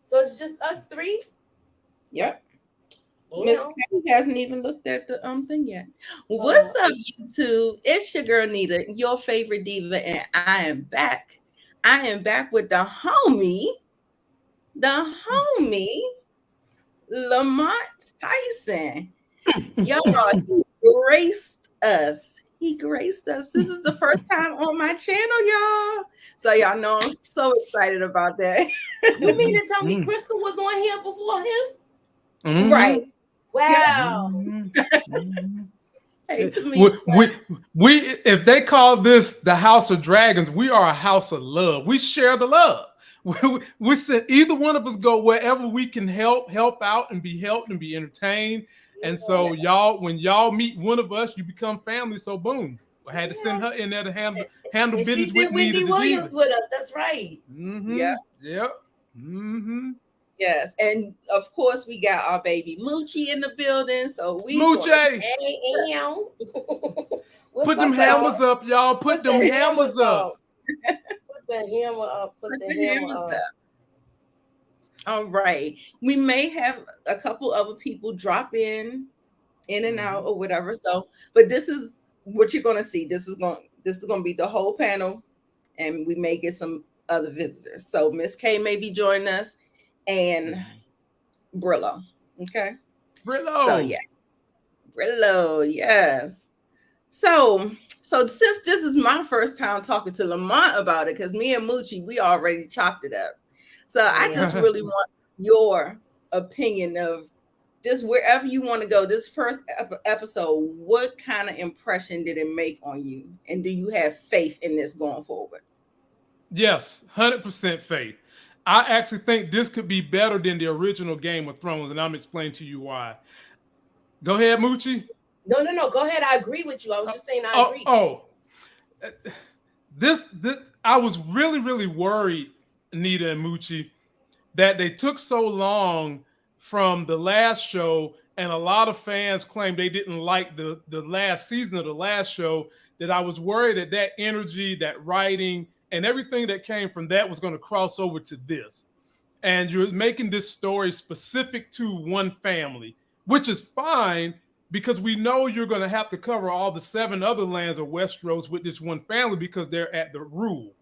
So it's just us three. Yep. Miss Damn. K hasn't even looked at the thing yet. Uh, What's up, YouTube? It's your girl Nita, your favorite diva, and I am back. I am back with the homie, Lamont Tyson. Y'all, he graced us. He graced us. This is the first time on my channel, y'all. So y'all know I'm so excited about that. you mean to tell me Crystal was on here before him? Right. Yep. Wow. Hey, to we, me. we, we, if they call this the House of Dragons, we are a house of love. We share the love. We send either one of us go wherever we can help out and be helped and be entertained. And so y'all, when y'all meet one of us, you become family. So boom, I had to send her in there to handle And she business with did Nita Wendy the Diva. Williams with us. That's right. Yeah. Yep. Mm-hmm. Yes, and of course we got our baby Moochie in the building, so we gonna Moochie, Hey, what's put them up, y'all? hammers up, y'all. Put them hammers up. Put the hammer up. Put put the the hammer hammers up. up. All right, we may have a couple other people drop in and out or whatever. So, but this is what you're gonna see. This is gonna be the whole panel, and we may get some other visitors. So Miss K may be joining us, and Brillo. Okay, so Brillo. yeah. Brillo, yes. So, so since this is my first time talking to Lamont about it, because me and Moochie, we already chopped it up. So I Yeah. just really want your opinion of just wherever you want to go. This first episode, what kind of impression did it make on you, and do you have faith in this going forward? Yes, 100% faith. I actually think this could be better than the original Game of Thrones, and I'm explaining to you why. Go ahead, Moochie. No. Go ahead. I agree with you. I was just saying I Oh, agree. oh, this I was really worried, Nita and Moochie, that they took so long from the last show, and a lot of fans claimed they didn't like the last season of the last show. That I was worried that that energy, that writing, and everything that came from that was going to cross over to this. And you're making this story specific to one family, which is fine because we know you're going to have to cover all the 7 other lands of Westeros with this one family because they're at the rule.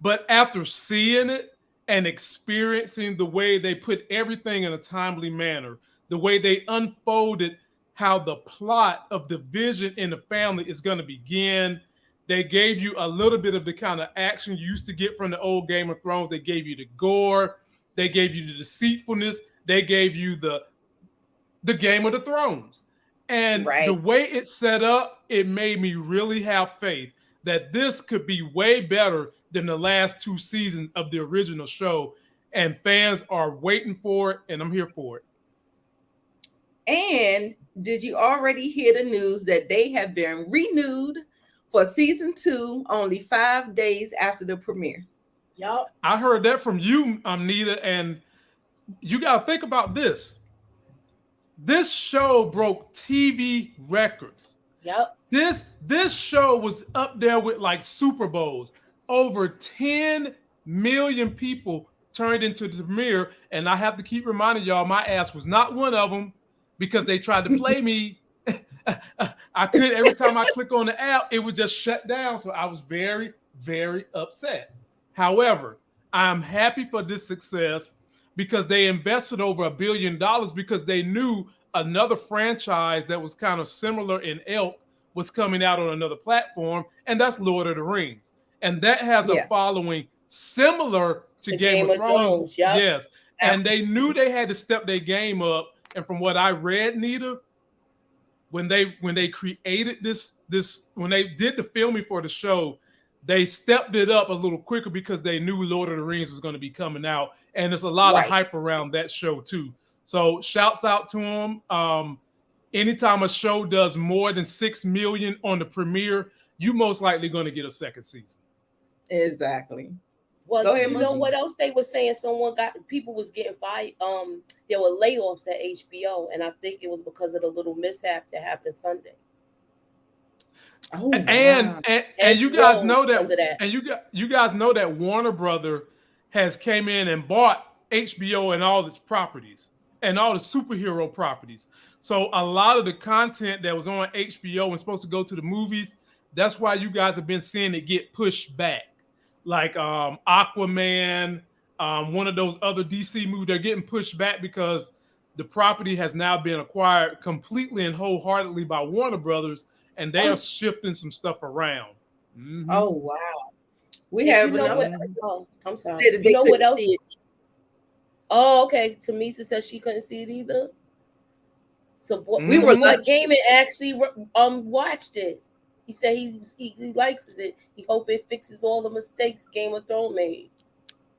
But after seeing it and experiencing the way they put everything in a timely manner, the way they unfolded how the plot of division in the family is going to begin, they gave you a little bit of the kind of action you used to get from the old Game of Thrones. They gave you the gore, they gave you the deceitfulness, they gave you the Game of the Thrones. And the Right. way it's set up, it made me really have faith that this could be way better than the last 2 seasons of the original show. And fans are waiting for it, and I'm here for it. And did you already hear the news that they have been renewed for season 2 only 5 days after the premiere? Yup. I heard that from you, Nita, and you got to think about this. This show broke TV records. Yup. This show was up there with like Super Bowls. Over 10 million people turned into the premiere, and I have to keep reminding y'all, my ass was not one of them because they tried to play me. I could every time I click on the app, it would just shut down. So I was very upset. However, I'm happy for this success because they invested over $1 billion because they knew another franchise that was kind of similar in ilk was coming out on another platform, and that's Lord of the Rings. And that has a Yes, folley similar to The Game Game of of Thrones. Thrones. Yup. Yes. And absolutely. they knew they had to step their game up. And from what I read, Nita, when they created this when they did the filming for the show, they stepped it up a little quicker because they knew Lord of the Rings was going to be coming out, and there's a lot of Right. hype around that show too. So shouts out to them. Anytime a show does more than 6 million on the premiere, you most likely going to get a second season. Exactly. Well, Go ahead, you know Moochie. what else they were saying? People was getting fired. There were layoffs at HBO, and I think it was because of the little mishap that happened Sunday. Oh And wow. and you guys HBO know that, because of that. and you guys know that Warner Brother has came in and bought HBO and all its properties and all the superhero properties. So a lot of the content that was on HBO and supposed to go to the movies, that's why you guys have been seeing it get pushed back. Like Aquaman, one of those other DC movies, they're getting pushed back because the property has now been acquired completely and wholeheartedly by Warner Brothers, and they are shifting some stuff around. Mm-hmm. Oh wow, we have. You know what? Oh, I'm sorry. You know what else? Oh, okay. Tamisa said she couldn't see it either. So we were like Gaming actually watched it. He said he likes it. He hope it fixes all the mistakes Game of Thrones made.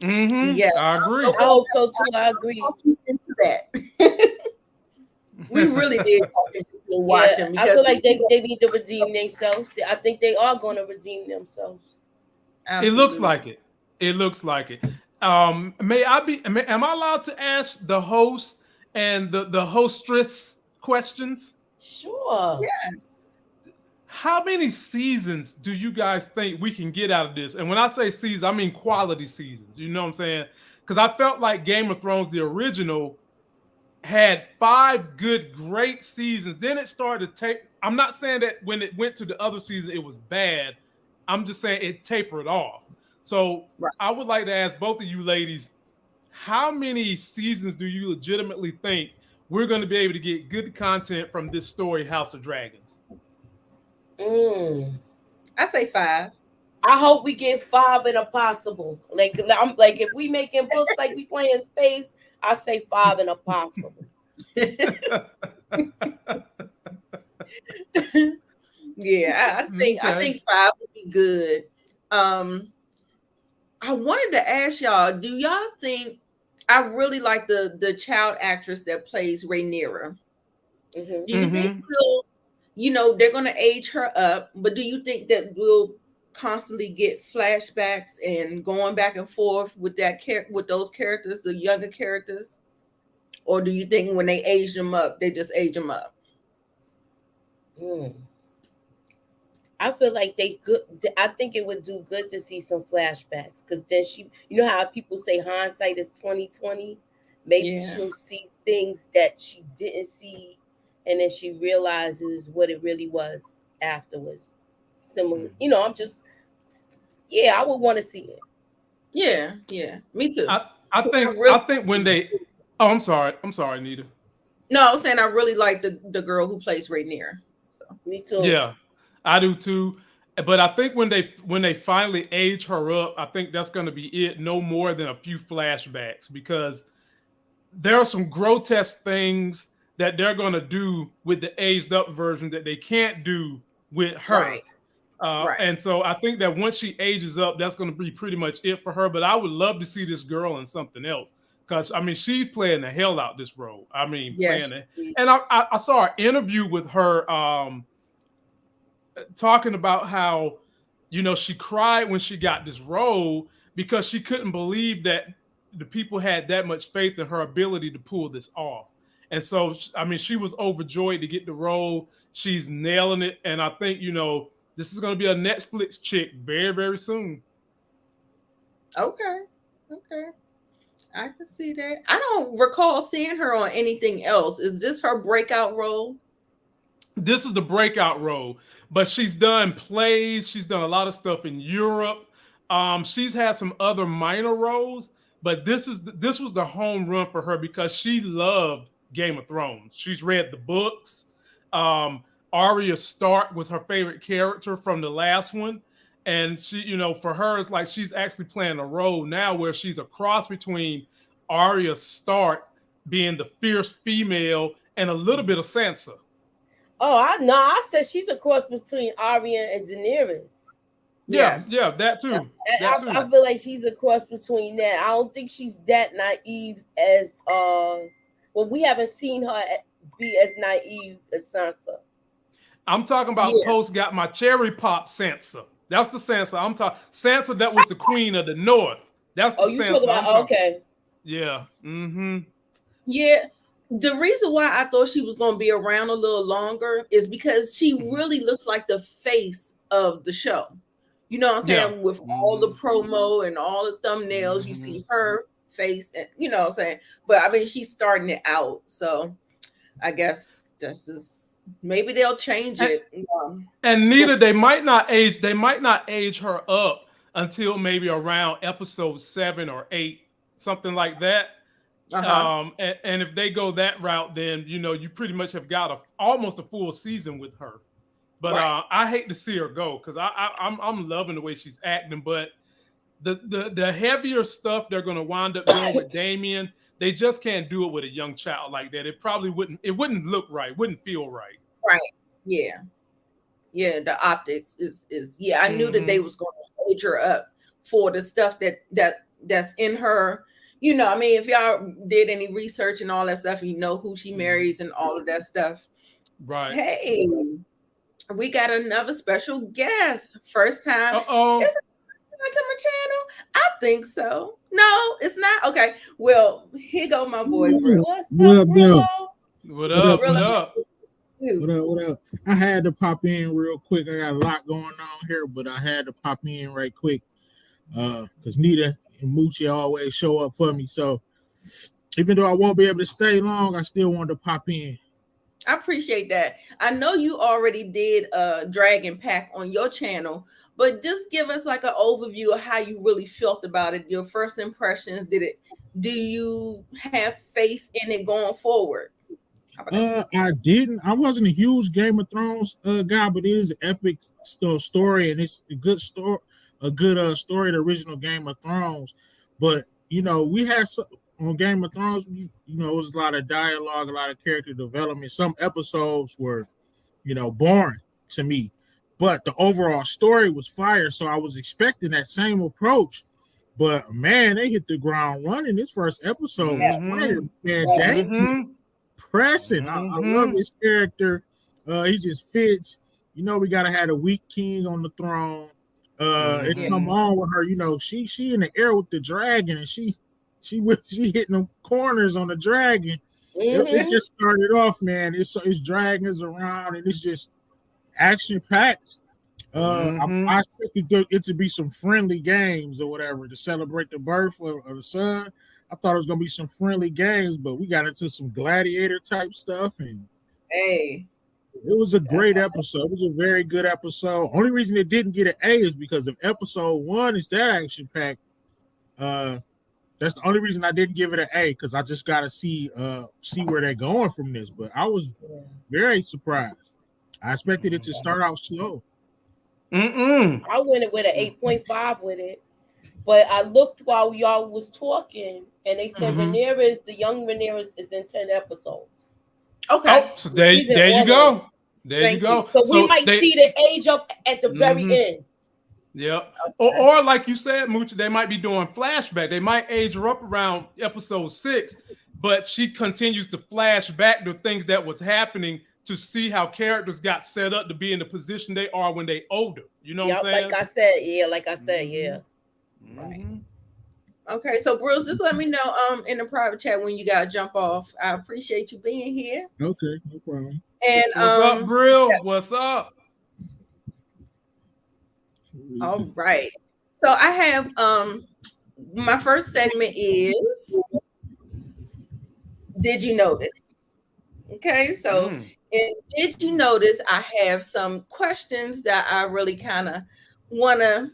Mm-hmm. Yeah, I agree. I hope so too. I agree. Into that. We really did talk into watching. I feel like they need to redeem themselves. I think they are going to redeem themselves. Absolutely. It looks like it. It looks like it. Am I allowed to ask the host and the hostess questions? Sure. Yes. How many seasons do you guys think we can get out of this? And when I say seasons, I mean quality seasons. You know what I'm saying? Because I felt like Game of Thrones, the original, had 5 good, great seasons. Then it started to taper. I'm not saying that when it went to the other season, it was bad. I'm just saying it tapered off. So I would like to ask both of you ladies, how many seasons do you legitimately think we're going to be able to get good content from this story, House of Dragons? I say 5. I hope we get 5 and a possible. Like I'm like, if we making books like we playing space, I say 5 and a possible. Yeah, I think 5 would be good. I wanted to ask y'all, do y'all think, I really like the child actress that plays Rhaenyra. Do you think they're going to age her up, but do you think that we'll constantly get flashbacks and going back and forth with those characters, the younger characters? Or do you think when they age them up, they just age them up? I feel like I think it would do good to see some flashbacks, because then you know how people say hindsight is 20/20. Maybe she'll see things that she didn't see, and then she realizes what it really was afterwards. Similar, I would want to see it. Yeah, me too. I think when they. Oh, I'm sorry, Nita. No, I was saying I really like the girl who plays Rhaenyra. So me too. Yeah, I do too. But I think when they finally age her up, I think that's going to be it. No more than a few flashbacks, because there are some grotesque things that they're going to do with the aged up version that they can't do with her. Right. And so I think that once she ages up, that's going to be pretty much it for her. But I would love to see this girl in something else, because I mean, she's playing the hell out this role. I mean, playing it. And I saw an interview with her talking about how, she cried when she got this role because she couldn't believe that the people had that much faith in her ability to pull this off. And so, I mean, she was overjoyed to get the role. She's nailing it. And I think, this is going to be a Netflix chick very, very soon. Okay. I can see that. I don't recall seeing her on anything else. Is this her breakout role? This is the breakout role, but she's done plays. She's done a lot of stuff in Europe. She's had some other minor roles, but this was the home run for her because she loved Game of Thrones. She's read the books. Arya Stark was her favorite character from the last one. And she, for her, it's like she's actually playing a role now where she's a cross between Arya Stark being the fierce female and a little bit of Sansa. Oh, I said she's a cross between Arya and Daenerys. Yeah, that too. I feel like she's a cross between that. I don't think she's that naive as we haven't seen her be as naive as Sansa. I'm talking about post got my cherry pop Sansa. That's the Sansa I'm talking. Sansa that was the queen of the North. That's the Sansa. Talking about okay. Yeah. Mm-hmm. Yeah. The reason why I thought she was going to be around a little longer is because she really looks like the face of the show. You know what I'm saying? With all the promo and all the thumbnails, you see her face, and you know what I'm saying. But I mean, she's starting it out, so I guess that's just maybe they'll change it. And Nita, they might not age her up until maybe around episode 7 or 8, something like that. And if they go that route, then you know you pretty much have got almost a full season with her. But I hate to see her go because I'm loving the way she's acting. But the heavier stuff they're going to wind up doing with Damien, they just can't do it with a young child like that. It probably wouldn't look right, wouldn't feel right. Right. Yeah. Yeah. The optics is I knew that they was going to age her up for the stuff that's in her. You know, I mean, if y'all did any research and all that stuff, you know who she marries and all of that stuff. Right. Hey, we got another special guest. First time. Uh-oh. Is it to my channel? I think so. No, it's not. Okay. Well, here go my boy. What's up, bro? What up? What up? What up? I had to pop in real quick. I got a lot going on here, but I had to pop in right quick because Nita and Moochie always show up for me. So even though I won't be able to stay long, I still wanted to pop in. I appreciate that. I know you already did Dragon Pack on your channel, but just give us like an overview of how you really felt about it. Your first impressions. Do you have faith in it going forward? I didn't. I wasn't a huge Game of Thrones guy, but it is an epic story, and it's a good story. A good story, the original Game of Thrones. But you know, we had on Game of Thrones, you know, it was a lot of dialogue, a lot of character development. Some episodes were, you know, boring to me, but the overall story was fire. So I was expecting that same approach. But man, they hit the ground running. This first episode was fire. Man, pressing. I love his character. He just fits. You know, we gotta have a weak king on the throne. It come on with her. You know, she in the air with the dragon, and she hitting them corners on the dragon. It just started off, man. It's dragons around, and it's just action packed. I expected it to be some friendly games or whatever to celebrate the birth of the son. I thought it was gonna be some friendly games, but we got into some gladiator type stuff, and hey, it was a great episode. It was a very good episode. Only reason it didn't get an A is because of episode 1 is that action pack. That's the only reason I didn't give it an A, because I just gotta see where they're going from this. But I was very surprised. I expected it to start out slow. I went with an 8.5 with it. But I looked while y'all was talking, and they said the young Rhaenyra is in 10 episodes. Okay. Oh, so there you go. There you go. So we might see the age up at the very end. Yeah. Okay. Or like you said, Moochie, they might be doing flashback. They might age her up around episode 6, but she continues to flash back to things that was happening to see how characters got set up to be in the position they are when they older. You know what I'm saying? Like I said, yeah. Right. Okay, so Bruce, just let me know in the private chat when you gotta jump off. I appreciate you being here. Okay, no problem. And what's up, Brill? Yeah. What's up? All right. So I have my first segment is Did You Notice? Okay, so and did you notice I have some questions that I really kind of want to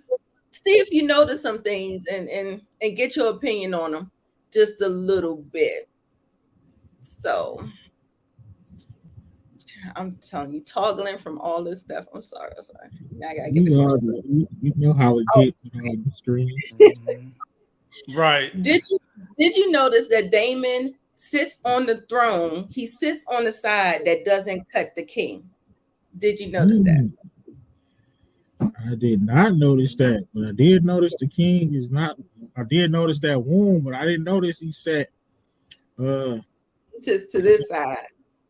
see if you notice some things and get your opinion on them just a little bit. So I'm telling you, toggling from all this stuff. I'm sorry. Now I gotta get you know how it gets on the screen. Right. Did you notice that Daemon sits on the throne? He sits on the side that doesn't cut the king. Did you notice that? I did not notice that, but I did notice the king is not. I did notice that wound, but I didn't notice he sat. He sits to this side,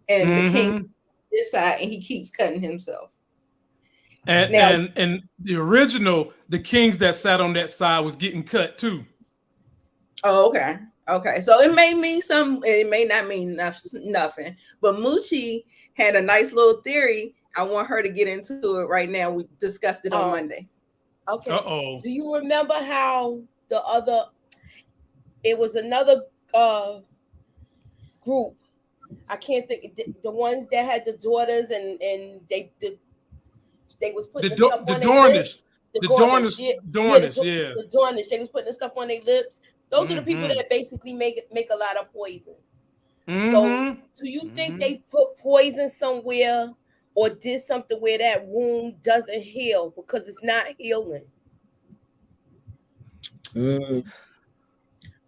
and the king's this side, and he keeps cutting himself. And the original, the kings that sat on that side was getting cut too. Oh, okay. So it may mean something. It may not mean nothing. But Moochie had a nice little theory. I want her to get into it right now. We discussed it on Monday. Okay. Uh-oh. Do you remember how the other it was another group. I can't think the ones that had the daughters and they was putting the stuff on their lips. The Dornish, The Dornish. They was putting the stuff on their lips. Those are the people that basically make a lot of poison. So, do you think they put poison somewhere or did something where that wound doesn't heal because it's not healing? I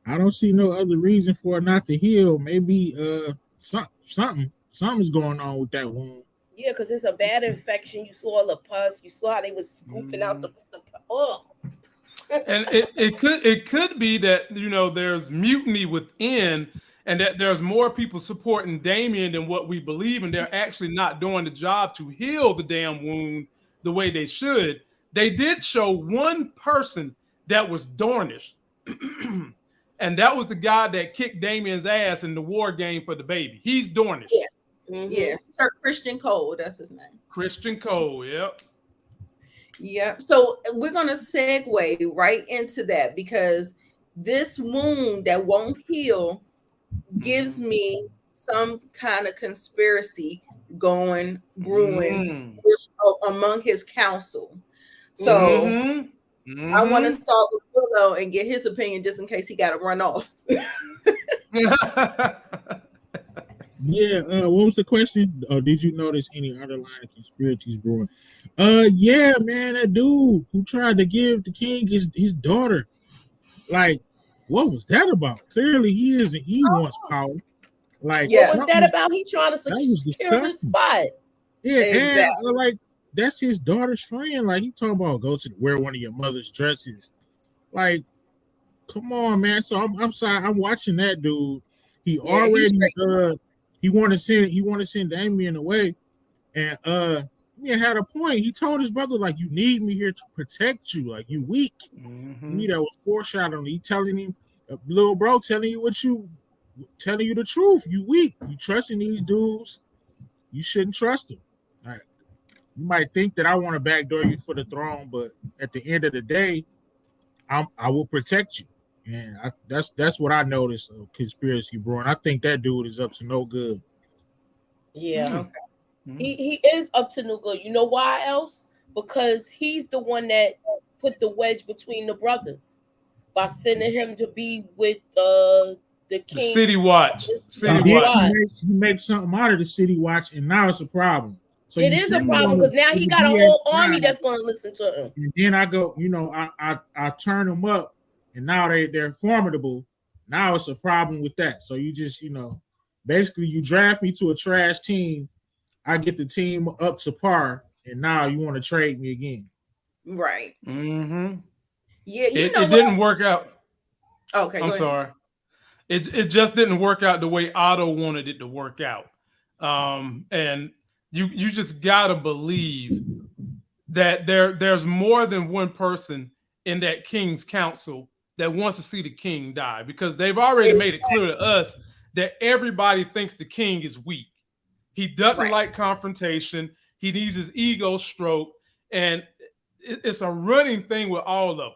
don't see no other reason for it not to heal. Maybe something's going on with that wound. Yeah, because it's a bad infection. You saw the pus. You saw how they was scooping out the and it could be that there's mutiny within, and that there's more people supporting Damien than what we believe, and they're actually not doing the job to heal the damn wound the way they should. They did show one person that was Dornish, and that was the guy that kicked Damien's ass in the war game for the baby. He's Dornish. Yeah. Yeah, Sir Christian Cole, that's his name. Christian Cole, yep. Yep. So we're gonna segue right into that because this wound that won't heal gives me some kind of conspiracy brewing among his council. So I want to start with Willow and get his opinion just in case he got to run off. Yeah, what was the question? Did you notice any underlying conspiracies brewing? Yeah, man, that dude who tried to give the king his daughter. Like, what was that about? Clearly, he wants power. Like, what was that about? He trying to secure his spot. Yeah, exactly. And like that's his daughter's friend. Like, he talking about wear one of your mother's dresses. Like, come on, man. So I'm sorry, I'm watching that dude. He already he want to send Damien away, and he had a point. He told his brother, like, you need me here to protect you. Like, you weak. To me, that was foreshadowing. He telling him, little bro, telling you the truth. You weak. You trusting these dudes. You shouldn't trust them. All right. You might think that I want to backdoor you for the throne, but at the end of the day, I will protect you. And that's what I noticed of conspiracy brewing. I think that dude is up to no good. Yeah. Okay. He is up to no good. You know why else? Because he's the one that put the wedge between the brothers by sending him to be with the king. City Watch. He makes something out of the City Watch, and now it's a problem. So it is a problem because now he got a whole army that's going to listen to him. And then I go, I turn them up. And now they're formidable. Now it's a problem with that. So you just, basically you draft me to a trash team. I get the team up to par. And now you want to trade me again. Right. Mm-hmm. Yeah, it didn't work out. Okay, I'm sorry. It just didn't work out the way Otto wanted it to work out. And you just got to believe that there's more than one person in that king's council that wants to see the king die, because they've already made it clear to us that everybody thinks the king is weak. He doesn't like confrontation. He needs his ego stroked, and it's a running thing with all of them.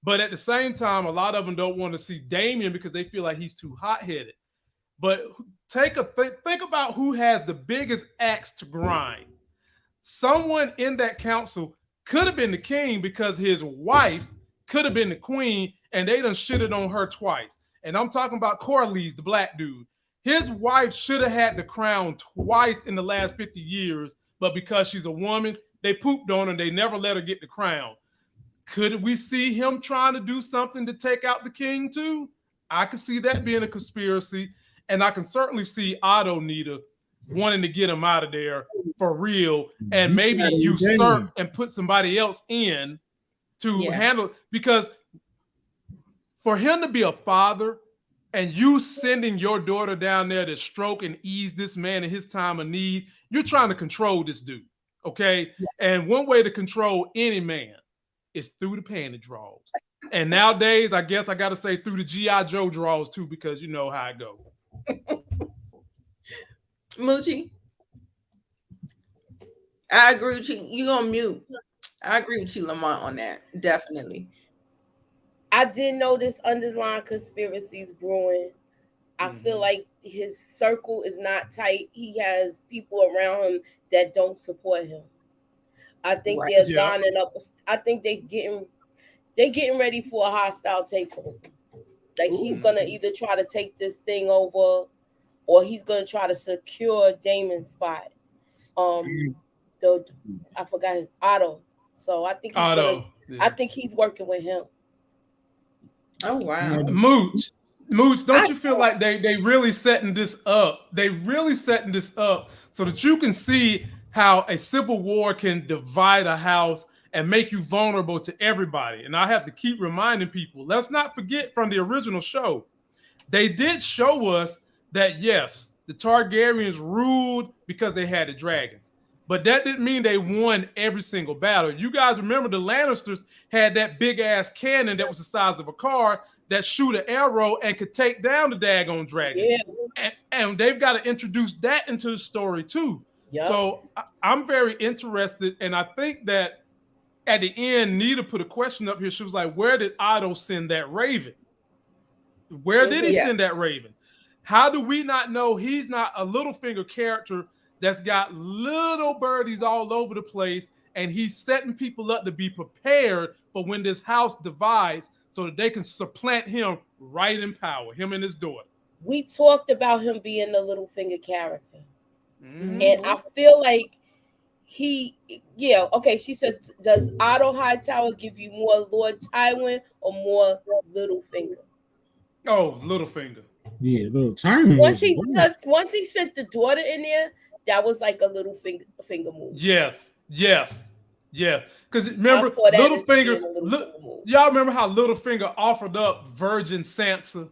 But at the same time, a lot of them don't want to see Damien because they feel like he's too hot-headed. But think about who has the biggest axe to grind. Someone in that council could have been the king because his wife could have been the queen, and they done shitted on her twice. And I'm talking about Corlys, the black dude. His wife should have had the crown twice in the last 50 years, but because she's a woman, they pooped on her. They never let her get the crown. Could we see him trying to do something to take out the king too? I could see that being a conspiracy, and I can certainly see Otto Nita wanting to get him out of there for real, and maybe usurp and put somebody else in to handle, because for him to be a father and you sending your daughter down there to stroke and ease this man in his time of need, you're trying to control this dude, okay? Yeah. And one way to control any man is through the panty draws. And nowadays, I guess I got to say through the G.I. Joe draws too, because you know how it goes. Moochie, I agree with you. You on mute. I agree with you, Lamont, on that. Definitely. I did notice underlying conspiracies brewing. I feel like his circle is not tight. He has people around him that don't support him. I think Right. they're Yeah. lining up. I think they're getting ready for a hostile takeover. Like he's gonna either try to take this thing over, or he's gonna try to secure Damon's spot. The I forgot his Otto. So I think he's Otto. gonna. I think he's working with him. Oh wow. Mooch, don't you feel like they really setting this up? They really setting this up so that you can see how a civil war can divide a house and make you vulnerable to everybody. And I have to keep reminding people, let's not forget from the original show, they did show us that yes, the Targaryens ruled because they had the dragons. But that didn't mean they won every single battle. You guys remember the Lannisters had that big ass cannon that was the size of a car that shoot an arrow and could take down the daggone dragon. Yeah. And they've got to introduce that into the story too. Yep. So I'm very interested. And I think that at the end, Nita put a question up here. She was like, where did Otto send that raven? Where did he send that raven? How do we not know he's not a Littlefinger character that's got little birdies all over the place, and he's setting people up to be prepared for when this house divides so that they can supplant him right in power, him and his daughter. We talked about him being a Littlefinger character. And I feel like she says, does Otto Hightower give you more Lord Tywin or more Littlefinger? Oh, Littlefinger. Yeah, little Tywin. Once he sent the daughter in there, that was like a little finger move. Yes. Because remember, Littlefinger. Y'all remember how Littlefinger offered up Virgin Sansa?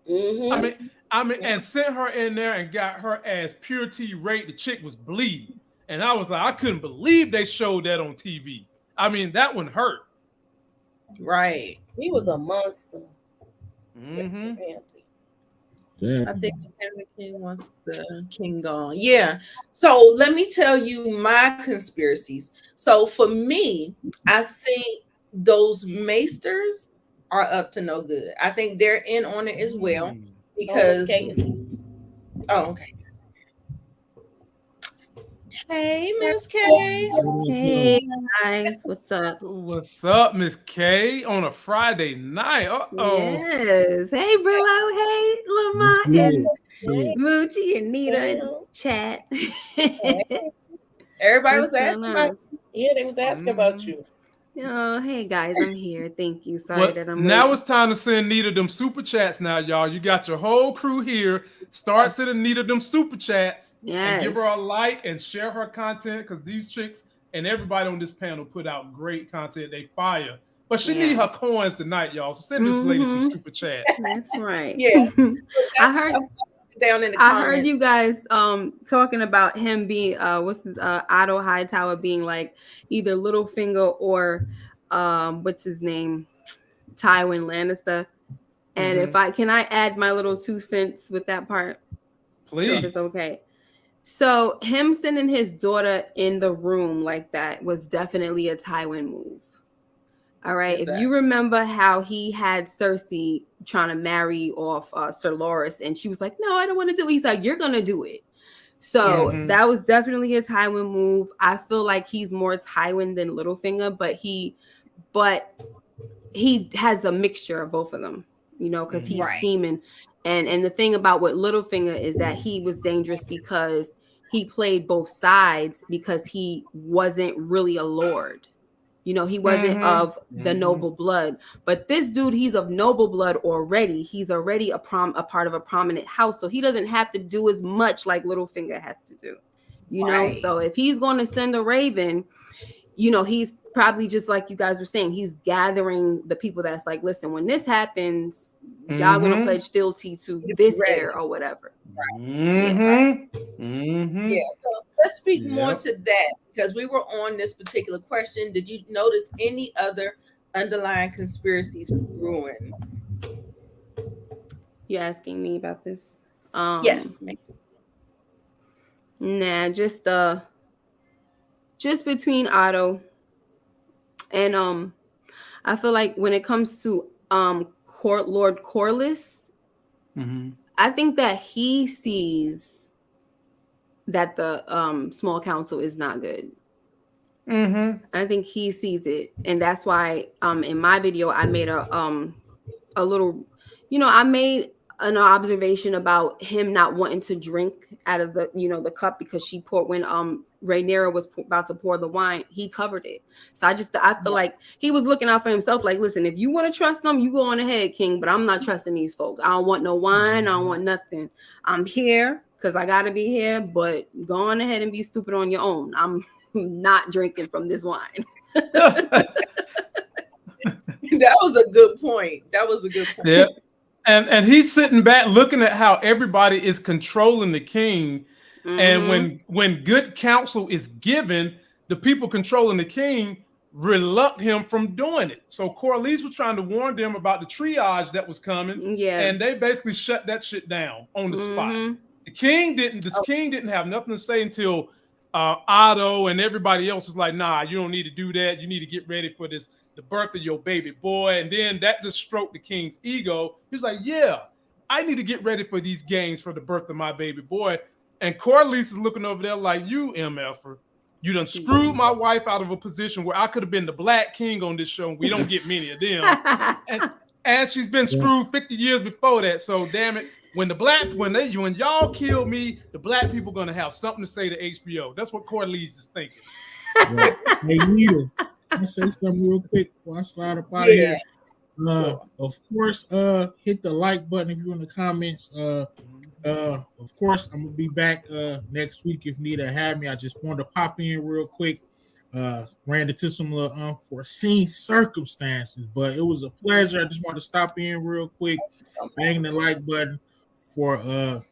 I mean, and sent her in there and got her as pure T rate. The chick was bleeding, and I was like, I couldn't believe they showed that on TV. I mean, that one hurt. Right. He was a monster. Yeah. I think the king wants the king gone. Yeah. So let me tell you my conspiracies. So for me, I think those maesters are up to no good. I think they're in on it as well because okay. Hey, Miss K. Hey guys, what's up? What's up, Miss K? On a Friday night. Yes. Hey, Brillo. Hey, Lamont and Moochie and Nita and chat. Everybody was asking about you. Yeah, they was asking about you. Oh, hey guys, I'm here. Thank you. Sorry that I'm now late. it's time to send Nita them super chats now, y'all. You got your whole crew here. Start sending Nita them super chats. Yes. And give her a like and share her content because these chicks and everybody on this panel put out great content. They fire. But she need her coins tonight, y'all. So send this lady some super chat. That's right. Yeah. I heard down in the comments. I heard you guys talking about him being Otto Hightower being like either Littlefinger or what's his name, Tywin Lannister. And if I add my little 2 cents with that part, please. It's okay. So him sending his daughter in the room like that was definitely a Tywin move. All right. Exactly. If you remember how he had Cersei trying to marry off Sir Loras, and she was like, no, I don't want to do it. He's like, you're going to do it. So that was definitely a Tywin move. I feel like he's more Tywin than Littlefinger, but he has a mixture of both of them, you know, because he's scheming. And the thing about what Littlefinger is that he was dangerous because he played both sides because he wasn't really a lord. You know, he wasn't of the noble blood. But this dude, he's of noble blood already. He's already a part of a prominent house. So he doesn't have to do as much like Littlefinger has to do. You know, so if he's going to send a raven, you know, he's probably just like you guys were saying, he's gathering the people that's like, listen, when this happens, y'all going to pledge fealty to this heir or whatever. Yeah, so let's speak more to that because we were on this particular question. Did you notice any other underlying conspiracies brewing? You asking me about this? Yes. Nah, just between Otto and I feel like when it comes to Lord Corliss, I think that he sees that the small council is not good. I think he sees it, and that's why in my video I made a little, I made an observation about him not wanting to drink out of the the cup because she poured when Rhaenyra was about to pour the wine, he covered it. So I feel like he was looking out for himself, like, listen, if you want to trust them, you go on ahead, King, but I'm not trusting these folks. I don't want no wine, I don't want nothing. I'm here because I gotta be here, but go on ahead and be stupid on your own. I'm not drinking from this wine. That was a good point. Yeah. And he's sitting back looking at how everybody is controlling the king. And when good counsel is given, the people controlling the king reluct him from doing it. So Corlys was trying to warn them about the triage that was coming. Yeah. And they basically shut that shit down on the spot. The king didn't have nothing to say until Otto and everybody else was like, nah, you don't need to do that. You need to get ready for the birth of your baby boy. And then that just stroked the king's ego. He's like, yeah, I need to get ready for these games for the birth of my baby boy. And Corlys is looking over there like, you MFer, you done screwed my wife out of a position where I could have been the black king on this show. And we don't get many of them. and she's been screwed 50 years before that. So damn it. When y'all kill me, the black people gonna have something to say to HBO. That's what Corlys is thinking. Right. Hey, Nita, I'll say something real quick before I slide up out of here. Of course, hit the like button if you're in the comments. Of course, I'm gonna be back next week if Nita have me. I just wanted to pop in real quick. Ran into some little unforeseen circumstances, but it was a pleasure. I just wanted to stop in real quick, bang the like button for the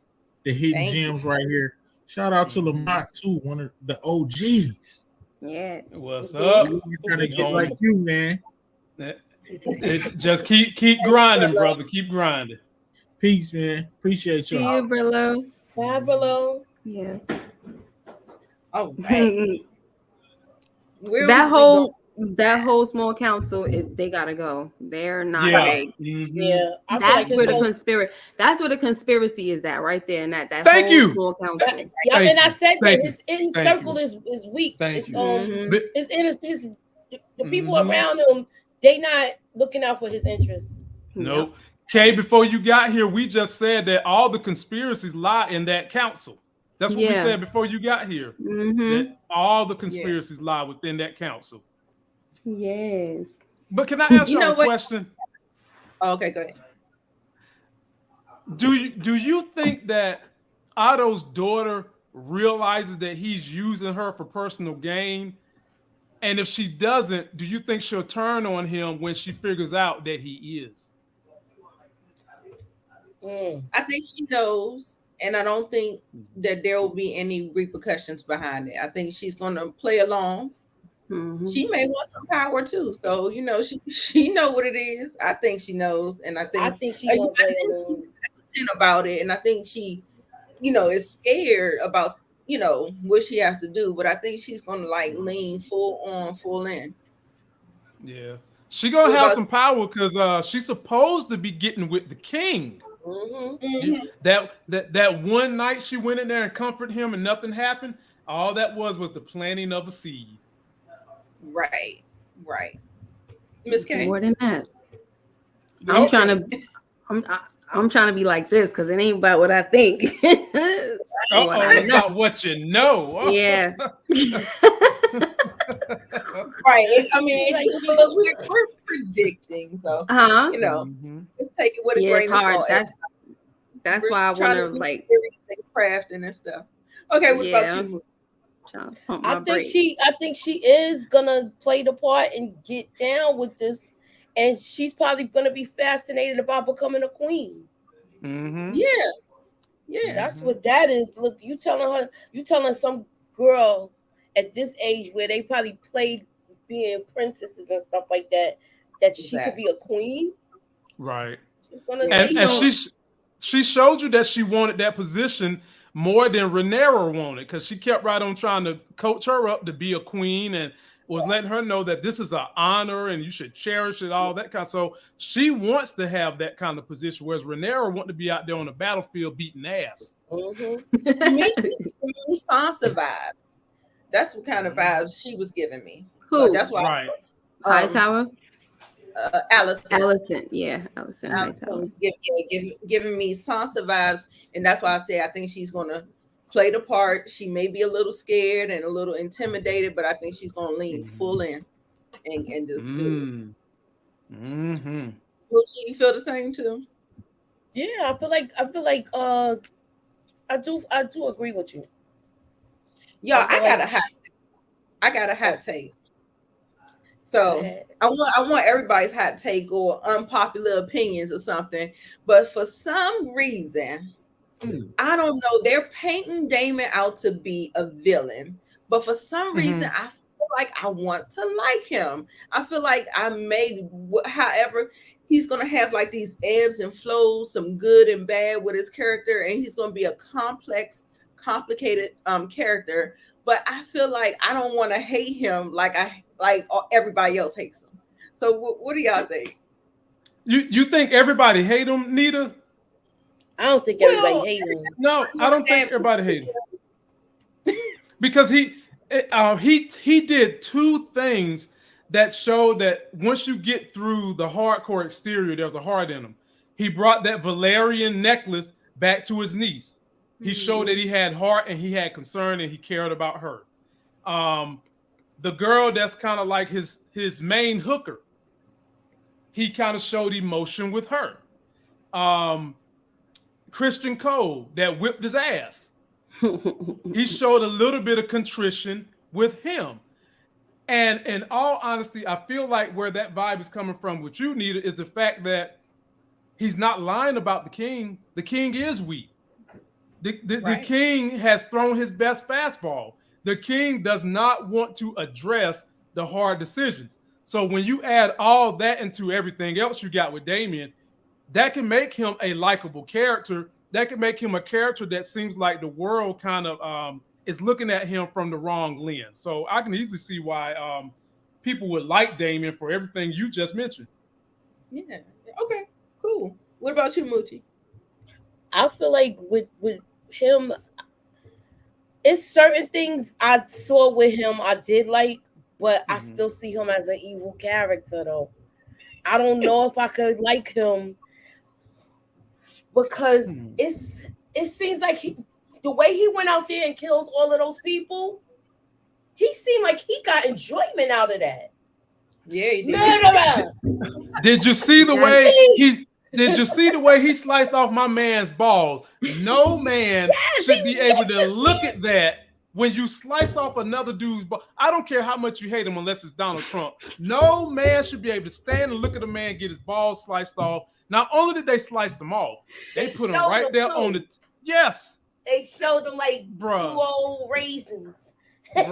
hidden gems right here. Shout out to Lamont too, one of the OGs. Yeah, what's up? We're trying to get like you, man. It's just keep grinding, brother. Keep grinding. Peace, man. Appreciate you. See you, Brillo. Bye, Brillo. Yeah. Oh, right. That whole small council, they gotta go. They're not big. Yeah, that's where the conspiracy is at right there. And that Thank whole you. small council. And I said that his circle is weak. Thank It's the people around him. They not looking out for his interests. Nope. Kay, before you got here, we just said that all the conspiracies lie in that council. That's what we said before you got here. That all the conspiracies lie within that council. Yes. But can I ask you a question? Oh, okay, go ahead. Do you think that Otto's daughter realizes that he's using her for personal gain? And if she doesn't, do you think she'll turn on him when she figures out that he is? I think she knows, and I don't think that there will be any repercussions behind it. I think she's going to play along. She may want some power too, so she know what it is. I think she knows, and I think she's hesitant about it, and I think she, is scared about what she has to do. But I think she's going to lean full in. Yeah, she gonna have some power because she's supposed to be getting with the king. That one night she went in there and comforted him and nothing happened. All that was the planting of a seed. Right. Miss K. More than that. I'm trying to be like this because it ain't about what I think. It's about what you know. Yeah. Right. I mean, we're predicting, so let's take it with a grain of salt. That's why I want to crafting and stuff. Okay, what about you? I think she is gonna play the part and get down with this, and she's probably gonna be fascinated about becoming a queen. Yeah, that's what that is. Look, you telling some girl at this age where they probably played being princesses and stuff like that she could be a queen. Right. She's gonna and she showed you that she wanted that position more than Rhaenyra wanted, because she kept right on trying to coach her up to be a queen and was letting her know that this is an honor and you should cherish it, all that kind of. So she wants to have that kind of position, whereas Rhaenyra wants to be out there on the battlefield beating ass. Mm-hmm. Me, Sansa vibes. That's what kind of vibes she was giving me. Who? So that's why. Right. Hightower. Allison. Allison was giving me Sansa vibes, and that's why I say I think she's gonna play the part. She may be a little scared and a little intimidated, but I think she's gonna lean full in and just do it. Mm-hmm. Will you feel the same too? Yeah, I feel like I do agree with you. Y'all, I got a hot take. So I want everybody's hot take or unpopular opinions or something. But for some reason, I don't know, they're painting Daemon out to be a villain. But for some reason, I feel like I want to like him. I feel like however, he's going to have like these ebbs and flows, some good and bad with his character. And he's going to be a complicated character. But I feel like I don't want to hate him like everybody else hates him. So what do y'all think? You think everybody hate him, Nita? I don't think everybody hate him. No, I don't think everybody hate him. Because he did two things that showed that once you get through the hardcore exterior, there's a heart in him. He brought that Valyrian necklace back to his niece. He showed that he had heart and he had concern and he cared about her. The girl that's kind of like his main hooker, he kind of showed emotion with her. Christian Cole that whipped his ass, he showed a little bit of contrition with him. And in all honesty, I feel like where that vibe is coming from with you, Nita, is the fact that he's not lying about the king. The king is weak. The king has thrown his best fastball. The king does not want to address the hard decisions. So when you add all that into everything else you got with Daemon, that can make him a likable character. That can make him a character that seems like the world kind of is looking at him from the wrong lens. So I can easily see why people would like Daemon for everything you just mentioned. Yeah. Okay. Cool. What about you, Moochie? I feel like with him, it's certain things I saw with him I did like, but I still see him as an evil character though. I don't know if I could like him because it seems like the way he went out there and killed all of those people, he seemed like he got enjoyment out of that. Yeah, he did. Murderer. Did you see the way he sliced off my man's balls? No man should be able to look at that when you slice off another dude's ball. I don't care how much you hate him unless it's Donald Trump. No man should be able to stand and look at a man get his balls sliced off. Not only did they slice them off, they put them right there on the yes. They showed them like 2 old raisins. 2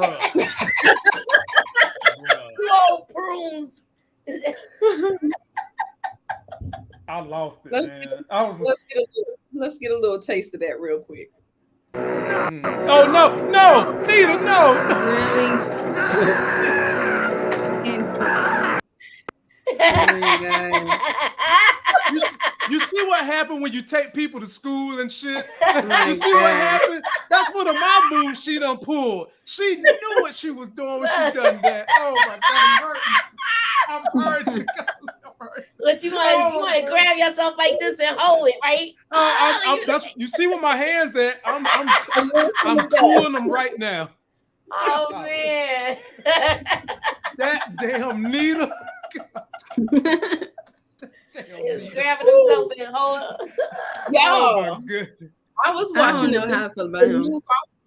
old prunes. I lost it, let's get a little taste of that real quick. Oh no, Nita, You see what happened when you take people to school and shit? You see what happened? That's one of my moves she done pulled. She knew what she was doing when she done that. Oh my God, I'm hurting. But you want to grab yourself like this and hold it, right? You see where my hands at? I'm pulling them right now. Oh man, that damn Nita. He's grabbing himself and holding. Y'all, I was watching the new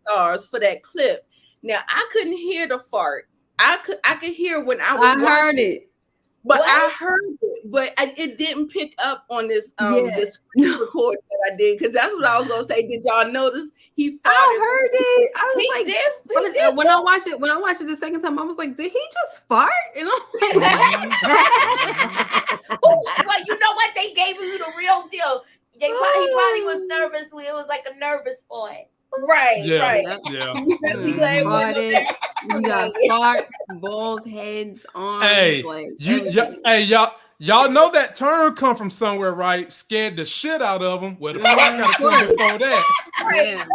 Stars for that clip. Now I couldn't hear the fart. I could hear when I was watching. Heard it. But I heard it, but it didn't pick up on this this record that I did, because that's what I was gonna say. Did y'all notice he farted? I heard it. I was he like, did. When I watched it the second time, I was like, did he just fart? And I'm like, well, you know what? They gave you the real deal. He probably was nervous. It was like a nervous fart. Right, Yeah, right. yeah. You better be glad it wasn't no Farted. damn You got farts, balls, heads, arms, Hey, like you, everything. hey, y'all know that term come from somewhere, right? Scared the shit out of them. Well, the fuck got to come before that. Right. Yeah.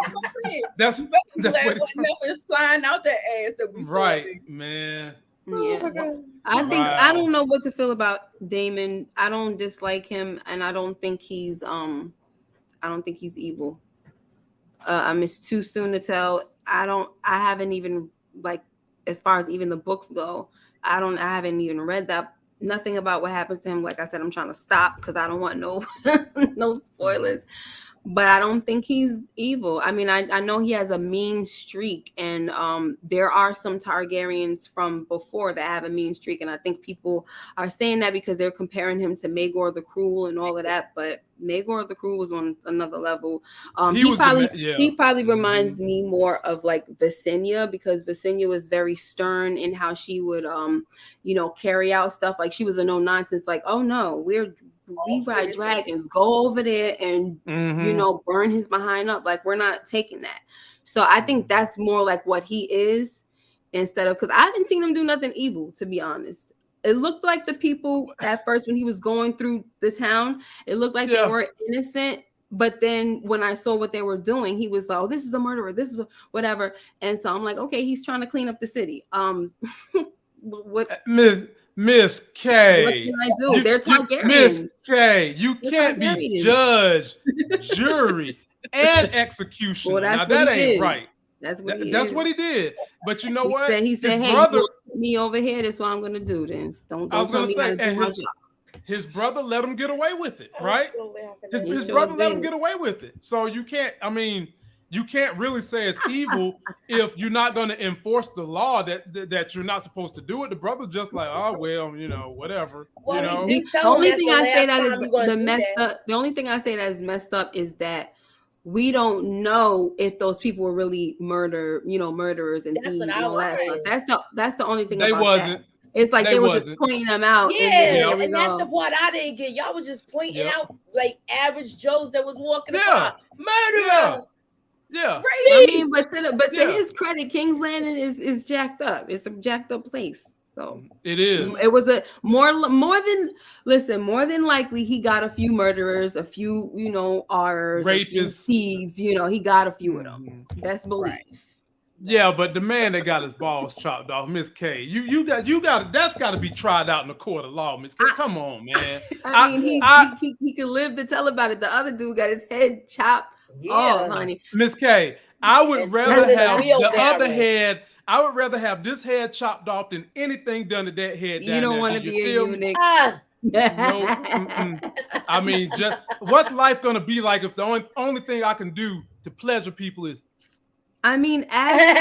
That's You better be that's glad what wasn't nothing flying out that ass that we saw. right, man. Yeah. Oh my God. I think Wow. I don't know what to feel about Damon. I don't dislike him, and I don't think he's evil. It's too soon to tell. I haven't even, like, as far as even the books go, I haven't even read that. Nothing about what happens to him. Like I said, I'm trying to stop because I don't want no no spoilers. But I don't think he's evil. I mean, I know he has a mean streak, and there are some Targaryens from before that have a mean streak, and I think people are saying that because they're comparing him to Maegor the Cruel and all of that. But Maegor the Cruel was on another level. He probably reminds me more of like Visenya, because Visenya was very stern in how she would carry out stuff. Like, she was a no nonsense, like, oh no, we ride dragons, go over there and burn his behind up. Like, we're not taking that. So I think that's more like what he is, instead of, because I haven't seen him do nothing evil, to be honest. It looked like the people at first when he was going through the town, it looked like they were innocent. But then when I saw what they were doing, he was like, oh, this is a murderer, this is whatever. And so I'm like, okay, he's trying to clean up the city. What Miss K. What can I do? They're Targaryens. Miss K, you can't be judge, jury, and executioner. Well, now that ain't right. That's what he That's what he did. But you know what? He said, his hey, brother, you put me over here, that's what I'm gonna do. Then don't tell me how to do my job. His brother let him get away with it, right? His brother let him get away with it. So you can't really say it's evil if you're not going to enforce the law that you're not supposed to do it. The brother just like, oh well, whatever. Well, the only thing I say that is the messed up. The only thing I say that is messed up is that we don't know if those people were really murderers and thieves and all that stuff. That's the only thing. They wasn't. That. It's like they were just pointing them out. Yeah, and that's the part I didn't get. Y'all was just pointing out like average Joes that was walking about. Murderer. Yeah. I mean, but to his credit, King's Landing is jacked up. It's a jacked up place. So it is. It was a more than likely he got a few murderers, a few R's, rapists, thieves. He got a few of them. Best believe. Right. Yeah, but the man that got his balls chopped off, Miss K, you got that's got to be tried out in the court of law, Miss K. Come on, man. I mean, he could live to tell about it. The other dude got his head chopped off, honey. Miss K, I would rather have the other head. I would rather have this head chopped off than anything done to that head. You don't want to be a eunuch. No, I mean, just what's life gonna be like if the only thing I can do to pleasure people is. I mean, as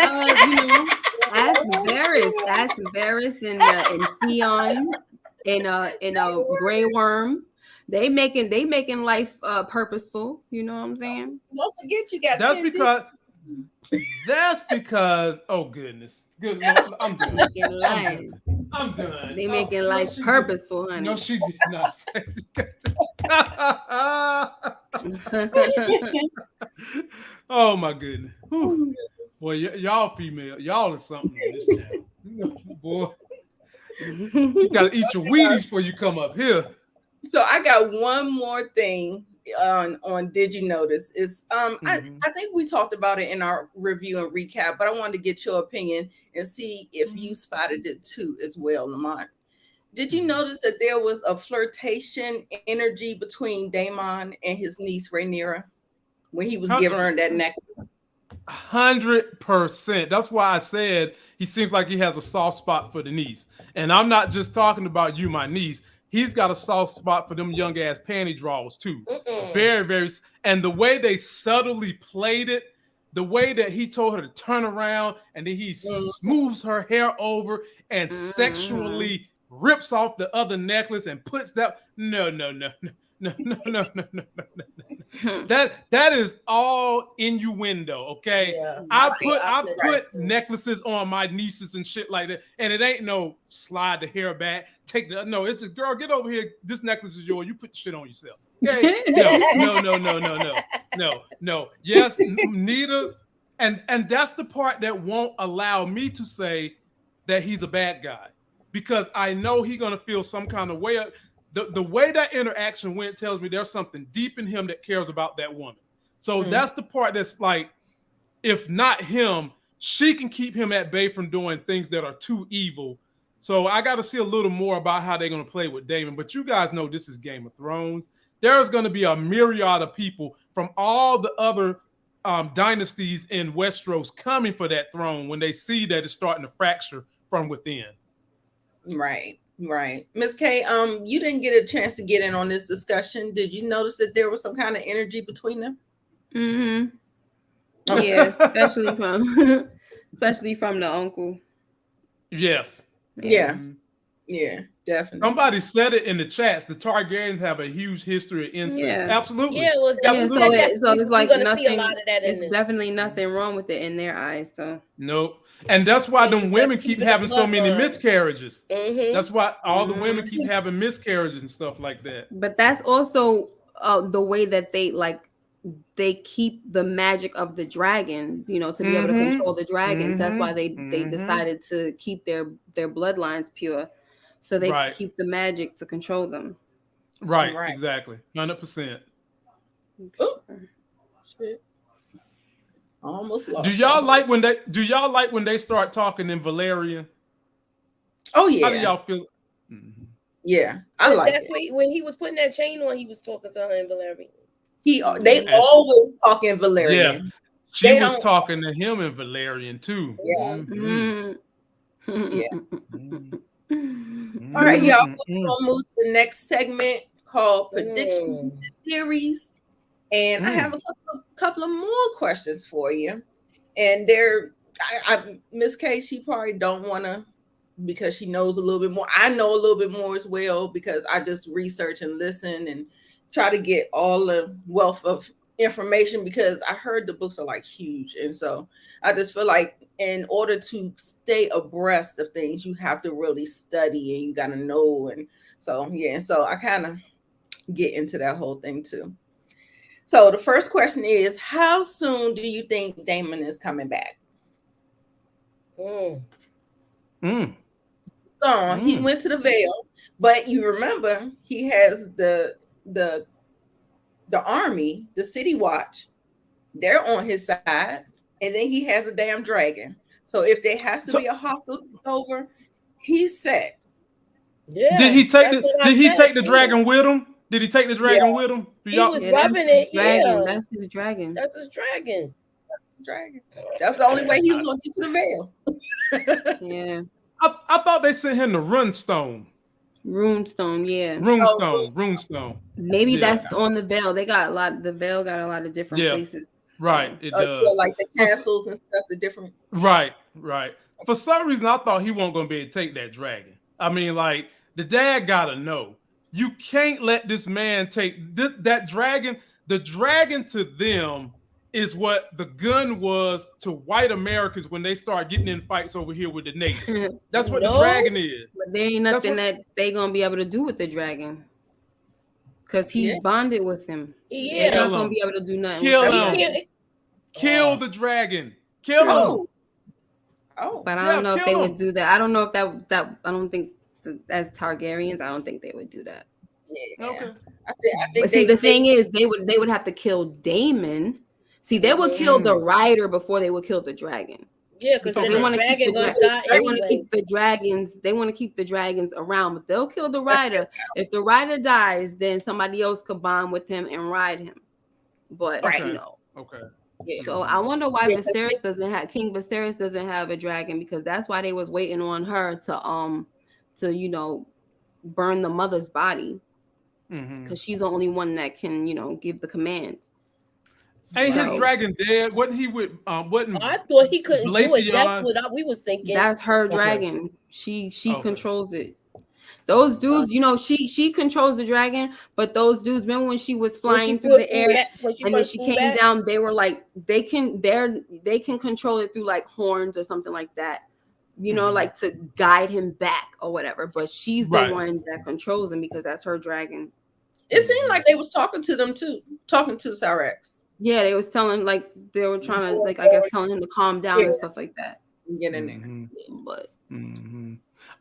Varys and Theon in Grey Worm, they making life purposeful. You know what I'm saying? Don't forget you got. That's because. Oh goodness, good. I'm done. I'm done. They making life purposeful, honey. No, she did not say Oh my goodness. Whew. Boy, y'all female, y'all are something on this channel. Boy, you gotta eat your Wheaties before you come up here. So I got one more thing on Did You Notice? I think we talked about it in our review and recap, but I wanted to get your opinion and see if you spotted it too as well, Lamont. Did you notice that there was a flirtation energy between Daemon and his niece Rhaenyra when he was giving her that necklace? 100%. That's why I said he seems like he has a soft spot for the niece. And I'm not just talking about you, my niece. He's got a soft spot for them young ass panty drawers too. Very, very. And the way they subtly played it, the way that he told her to turn around and then he smooths her hair over and sexually rips off the other necklace and puts that. No. That is all innuendo, okay? Yeah, I put necklaces on my nieces and shit like that, and it ain't no slide the hair back, it's just, girl, get over here. This necklace is yours. You put the shit on yourself. Okay? No. Yes, Nita, And that's the part that won't allow me to say that he's a bad guy, because I know he's gonna feel some kind of way. The way that interaction went tells me there's something deep in him that cares about that woman. So that's the part that's like, if not him, she can keep him at bay from doing things that are too evil. So I got to see a little more about how they're going to play with Daemon. But you guys know this is Game of Thrones. There's going to be a myriad of people from all the other dynasties in Westeros coming for that throne when they see that it's starting to fracture from within. Right. Miss K, you didn't get a chance to get in on this discussion. Did you notice that there was some kind of energy between them? Mm-hmm. Yeah, especially from the uncle. Yes. Yeah, definitely. Somebody said it in the chats. The Targaryens have a huge history of incest. Yeah. Absolutely. Yeah, well, absolutely. So it's like nothing. See a lot of that it's definitely nothing wrong with it in their eyes. So nope. And that's why them women keep having so many miscarriages. Mm-hmm. That's why all the women keep having miscarriages and stuff like that. But that's also the way that they keep the magic of the dragons, to be able to control the dragons. That's why they decided to keep their bloodlines pure, so they can keep the magic to control them. Right. Exactly. 100%. Oh, shit. Almost lost. Do y'all like when they start talking in Valerian? Oh yeah. How do y'all feel? Yeah, I like that's it. when he was putting that chain on, he was talking to her in Valerian. They always talk in Valerian. Yes. She was talking to him in Valerian too. Yeah. Yeah. All right, y'all. We're gonna move to the next segment called Predictions and Theories. And I have a couple of more questions for you. And Miss K, she probably don't want to, because she knows a little bit more. I know a little bit more as well, because I just research and listen and try to get all the wealth of information, because I heard the books are like huge. And so I just feel like in order to stay abreast of things, you have to really study and you got to know. And so, so I kind of get into that whole thing too. So the first question is, how soon do you think Daemon is coming back? He went to the Vale, but you remember he has the army, the City Watch. They're on his side, and then he has a damn dragon. So if there has to be a hostile takeover, he's set. Yeah. Did he take the dragon with him? Did he take the dragon with him? He was rubbing it. Dragon. That's his dragon. That's his dragon. That's the only way he was going to get to the Vale. Yeah. I thought they sent him to Runestone. Runestone, yeah. Runestone. Maybe that's on the Vale. The Vale got a lot of different places. Right. It does. Like the castles and stuff, the different. Right. For some reason, I thought he wasn't going to be able to take that dragon. I mean, like, the dad got to know. You can't let this man take that dragon. The dragon to them is what the gun was to white Americans when they start getting in fights over here with the natives. That's what the dragon is. But there ain't nothing that they gonna be able to do with the dragon, because he's bonded with him. Yeah, they're not gonna be able to do nothing. Kill the dragon. Kill him. But I don't know if they would do that. I don't know if that. I don't think as Targaryens, I don't think they would do that. Yeah. Okay. I think but see, the thing is, they would have to kill Daemon. See, they would kill the rider before they would kill the dragon. Yeah, because they want to keep the dragons. They want to keep the dragons around, but they'll kill the rider. If the rider dies, then somebody else could bond with him and ride him. But Okay. So I wonder why King Viserys doesn't have a dragon, because that's why they was waiting on her to burn the mother's body, because she's the only one that can give the command. Ain't his dragon dead? Wasn't he with I thought he couldn't do it. That's what we was thinking. That's her dragon. She controls it. Those dudes, she controls the dragon, but those dudes, remember when she was flying through the air and then she came down, they were like, they can control it through like horns or something like that, like to guide him back or whatever. But she's the one that controls him because that's her dragon. It seemed like they was talking to them too, talking to Syrax. Yeah, they was telling like they were trying to like I guess telling him to calm down and stuff like that. Get in there. But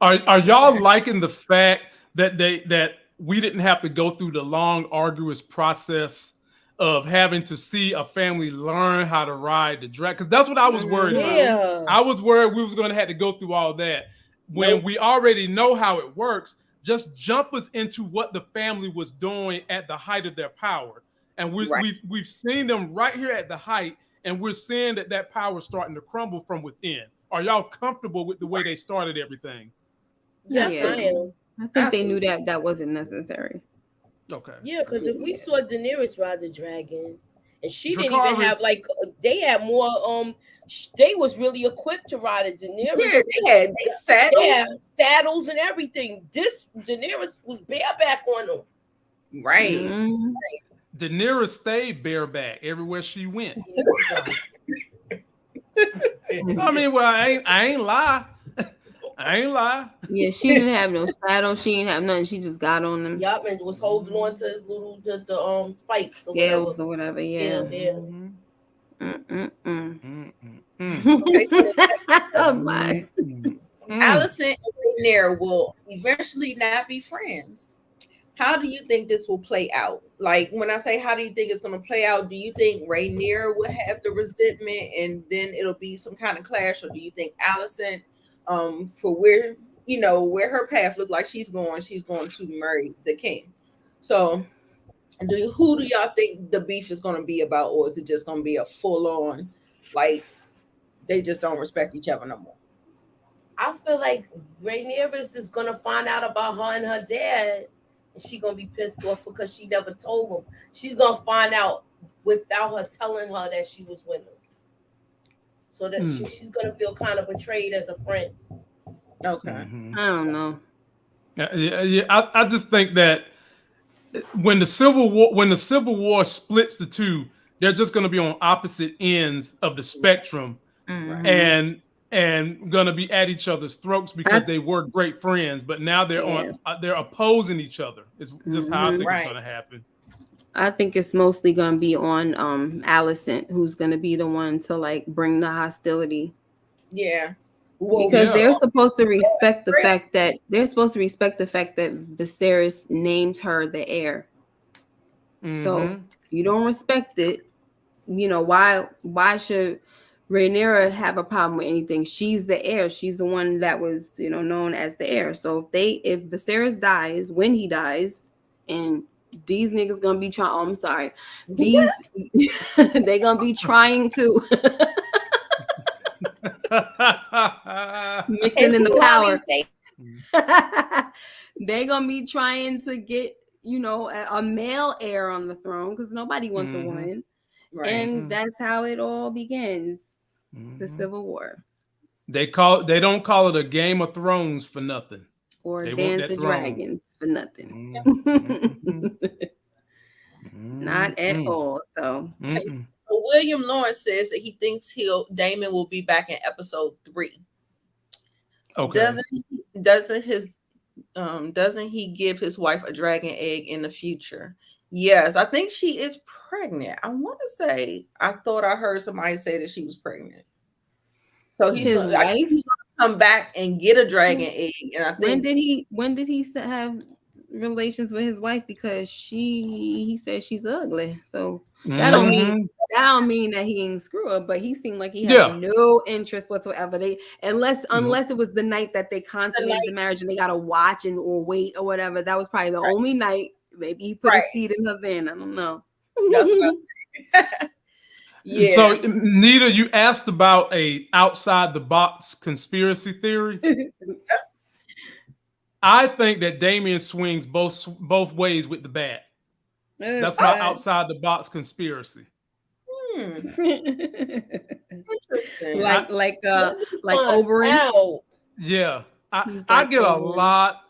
Are y'all liking the fact that that we didn't have to go through the long, arduous process of having to see a family learn how to ride the dragon? Because that's what I was worried about. Yeah. I was worried we was going to have to go through all that when we already know how it works. Just jump us into what the family was doing at the height of their power, and we've seen them right here at the height, and we're seeing that power is starting to crumble from within. Are y'all comfortable with the way they started everything? Yes, I am. I think they knew that wasn't necessary. Okay. Yeah, because if we saw Daenerys ride the dragon, and she didn't even have like they had more. They was really equipped to ride a Daenerys. Yeah, they had saddles. Yeah, saddles and everything. This Daenerys was bareback on them. Right. Mm-hmm. Daenerys stayed bareback everywhere she went. I mean, well, I ain't lie. I ain't lie. Yeah, she didn't have no saddle. She didn't have nothing. She just got on them. Yup, and was holding on to his little the spikes or scales or whatever. Yeah. Oh my. Alicent and Rhaenyra will eventually not be friends. How do you think this will play out? Like, when I say how do you think it's going to play out, do you think Rhaenyra will have the resentment and then it'll be some kind of clash, or do you think Alicent, for where her path looks like she's going to marry the king? So, who do y'all think the beef is going to be about, or is it just going to be a full on, like, they just don't respect each other no more? I feel like Rhaenyra is going to find out about her and her dad. And she's going to be pissed off because she never told him. She's going to find out without her telling her that she was with him. So that she's going to feel kind of betrayed as a friend. Okay. I don't know. Yeah. I just think that when the Civil War splits the two, they're just going to be on opposite ends of the spectrum. And gonna be at each other's throats because they were great friends, but now they're opposing each other. It's just how I think it's gonna happen. I think it's mostly gonna be on Alicent, who's gonna be the one to like bring the hostility. Yeah. Because they're supposed to respect the fact that Viserys named her the heir. So if you don't respect it, why should Rhaenyra have a problem with anything? She's the heir. She's the one that was, known as the heir. So if Viserys dies, when he dies, and these niggas gonna be trying. Oh, I'm sorry. These they gonna be trying to mixing in the power. They gonna be trying to get a male heir on the throne because nobody wants a woman. Right. And that's how it all begins. The Civil War. They don't call it a Game of Thrones for nothing. Or Dance of Dragons for nothing. Not at all. So William Lawrence says that he thinks Daemon will be back in episode 3. Okay. Doesn't he give his wife a dragon egg in the future? Yes, I think she is pregnant. I want to say, I thought I heard somebody say that she was pregnant. So he's going to come back and get a dragon egg. And I think when did he have relations with his wife? Because he said she's ugly. So that don't mean that he ain't screw up, but he seemed like he had no interest whatsoever. Unless it was the night that they consummated the marriage and they got to watch or wait or whatever. That was probably the only night. Maybe he put a seed in her then. I don't know. Yeah. So, Nita, you asked about a outside the box conspiracy theory. I think that Damien swings both ways with the bat. That's my outside the box conspiracy. Interesting. Like Oberyn. Yeah. I get a lot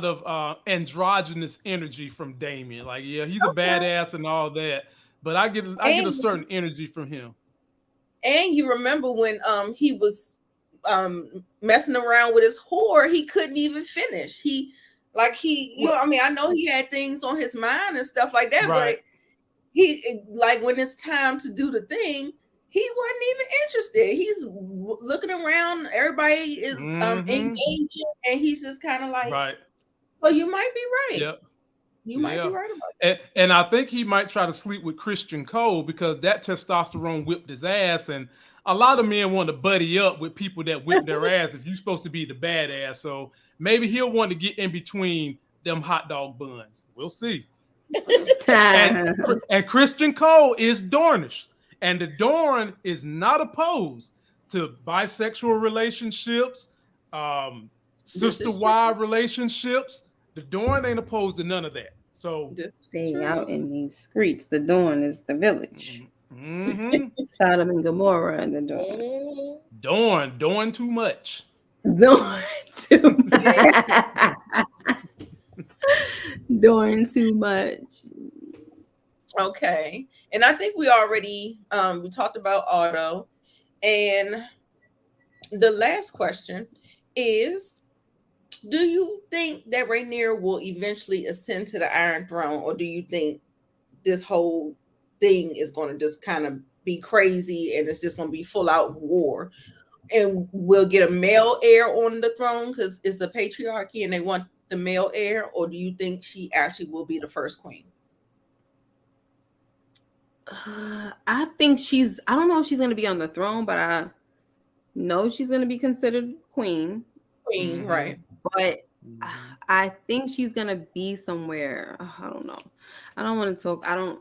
of androgynous energy from Damien. Like, yeah, he's a badass and all that, but I get a certain energy from him. And you remember when he was messing around with his whore, he couldn't even finish. I know he had things on his mind and stuff like that, but he like when it's time to do the thing, he wasn't even interested. He's looking around, everybody is engaging, and he's just kind of like, right. Well, you might be right. Yep. You might be right about that. And I think he might try to sleep with Christian Cole because that testosterone whipped his ass. And a lot of men want to buddy up with people that whip their ass if you're supposed to be the badass. So maybe he'll want to get in between them hot dog buns. We'll see. and Christian Cole is Dornish. And the Dorn is not opposed to bisexual relationships, sister-wife relationships. The Dorn ain't opposed to none of that. So staying out in these streets, the Dorn is the village. Sodom and Gomorrah and the Dorn. Dorn too much. Dorn too much. Dorn too much. Okay. And I think we already we talked about Otto. And the last question is, do you think that Rhaenyra will eventually ascend to the Iron Throne, or do you think this whole thing is going to just kind of be crazy and it's just going to be full out war, and we'll get a male heir on the throne because it's a patriarchy and they want the male heir, or do you think she actually will be the first queen? I think I don't know if she's going to be on the throne, but I know she's going to be considered queen. Queen, right. But I think she's going to be somewhere. I don't know. I don't want to talk. I don't.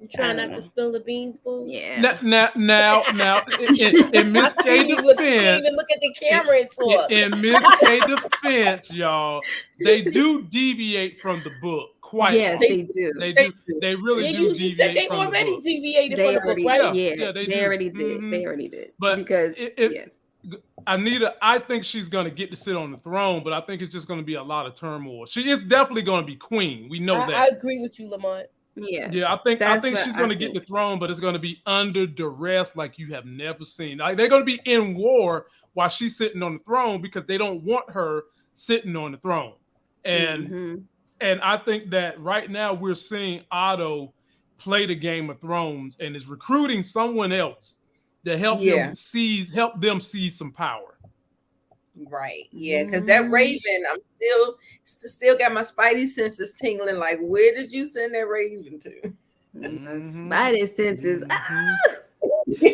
You trying not to spill the beans, boo? Yeah. Now, in Miss K defense, you can't even look at the camera and talk. In Miss K defense, y'all, they do deviate from the book quite. Yes, they do. They really do. You said they already deviated from the book, right? Yeah, they already did. They already did. But because Anita, I think she's going to get to sit on the throne, but I think it's just going to be a lot of turmoil. She is definitely going to be queen. We know that. I agree with you, Lamont. Yeah. I think she's going to get the throne, but it's going to be under duress like you have never seen. Like, they're going to be in war while she's sitting on the throne because they don't want her sitting on the throne. And I think that right now we're seeing Otto play the Game of Thrones and is recruiting someone else to help them seize some power. Right. Yeah, because that Raven, I'm still got my spidey senses tingling. Like, where did you send that Raven to? Spidey senses.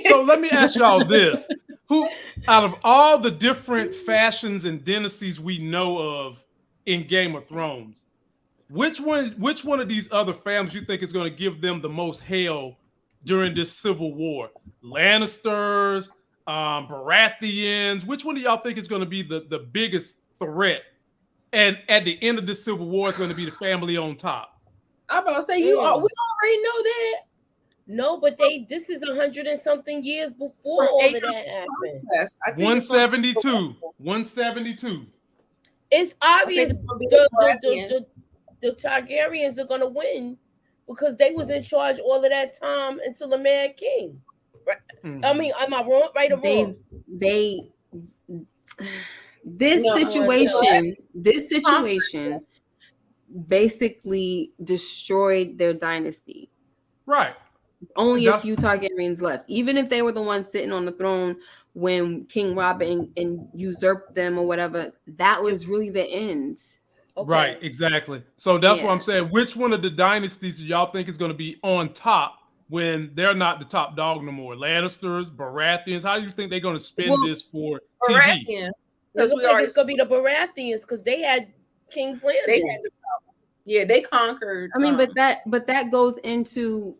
So let me ask y'all this: who, out of all the different fashions and dynasties we know of in Game of Thrones, which one of these other families you think is going to give them the most hell during this civil war? Lannisters, Baratheons. Which one do y'all think is going to be the biggest threat? And at the end of this civil war, it's going to be the family on top. I'm about to say we already know that. No, but this is 100 and something years before all of that happened. 172. It's obvious the Targaryens are going to win because they was in charge all of that time until the Mad King. Right? I mean, am I wrong? Right or wrong? This situation basically destroyed their dynasty. Right. Only a few Targaryens left. Even if they were the ones sitting on the throne when King Robert and usurped them or whatever, that was really the end. Okay. Right, exactly. So that's what I'm saying. Which one of the dynasties do y'all think is going to be on top when they're not the top dog no more? Lannisters, Baratheons. How do you think they're going to spin this for TV? Because it's going to be the Baratheons because they had King's Landing. They conquered. I mean, but that goes into,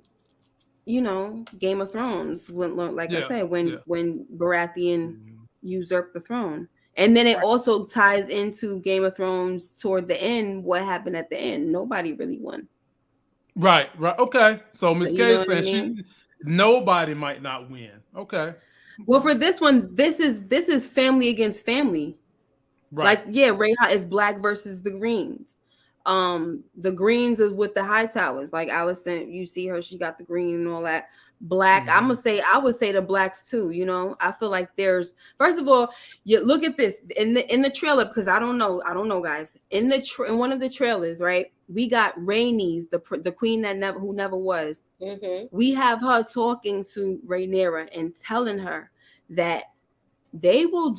Game of Thrones. I said, when Baratheon usurped the throne. And then it also ties into Game of Thrones toward the end. What happened at the end? Nobody really won. Right. Okay. So Ms. K said nobody might not win. Okay. Well, for this one, this is family against family. Right. Rhaenyra is black versus the Greens. The Greens is with the High Towers. Like Alicent, you see her, she got the green and all that. Black. I would say the blacks too. You know, I feel like there's, first of all, you look at this in the trailer, because I don't know, guys. In one of the trailers, right? We got Rhaenys, the queen who never was. Mm-hmm. We have her talking to Rhaenyra and telling her that they will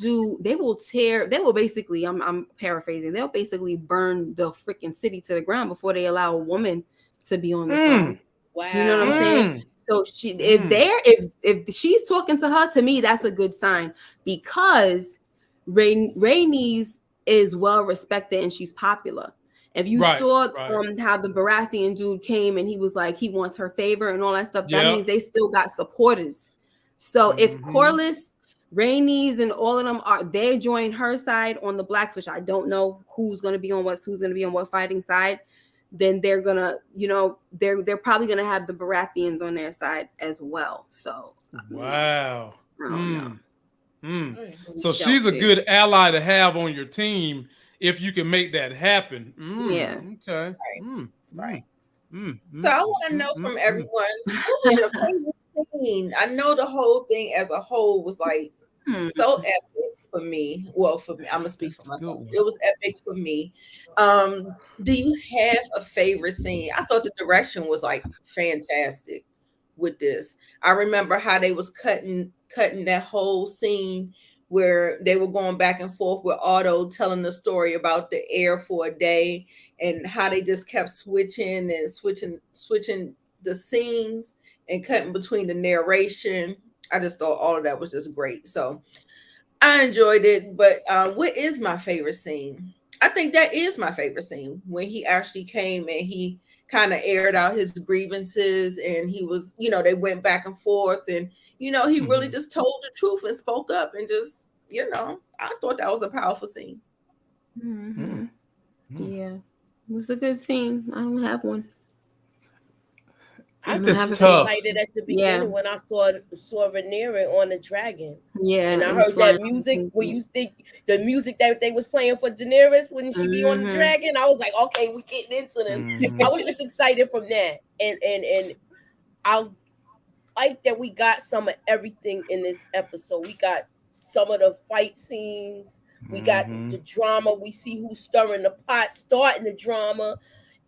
basically, I'm paraphrasing, they'll basically burn the freaking city to the ground before they allow a woman to be on the throne. Wow. You know what I'm saying? So if she's talking to her, to me, that's a good sign, because Rhaenys is well respected and she's popular. If you saw how the Baratheon dude came and he was like, he wants her favor and all that stuff, that means they still got supporters. So if Corlys, Rhaenys, and all of them they join her side on the blacks, which I don't know who's going to be on what fighting side, then they're gonna, you know, they're probably gonna have the Baratheons on their side as well. So wow. I don't know. So she's a good ally to have on your team if you can make that happen. Yeah. Okay. Right. So I want to know from everyone, what was your favorite scene? I know the whole thing as a whole was like so epic for me. Well, for me, I'm gonna speak for myself. It was epic for me. Do you have a favorite scene? I thought the direction was like fantastic with this. I remember how they was cutting that whole scene where they were going back and forth with Otto telling the story about the heir for a day, and how they just kept switching the scenes and cutting between the narration. I just thought all of that was just great. So I enjoyed it. But what is my favorite scene? I think that is my favorite scene, when he actually came and he kind of aired out his grievances, and he was, you know, they went back and forth, and, you know, he really just told the truth and spoke up, and just, you know, I thought that was a powerful scene. Yeah, it was a good scene. I don't have one. I just excited at the beginning when I saw Rhaenyra on the dragon. Yeah, and I heard that music. When you think the music that they was playing for Daenerys when she be on the dragon, I was like, okay, we getting into this. I was just excited from that, and I like that we got some of everything in this episode. We got some of the fight scenes. We got the drama. We see who's stirring the pot, starting the drama.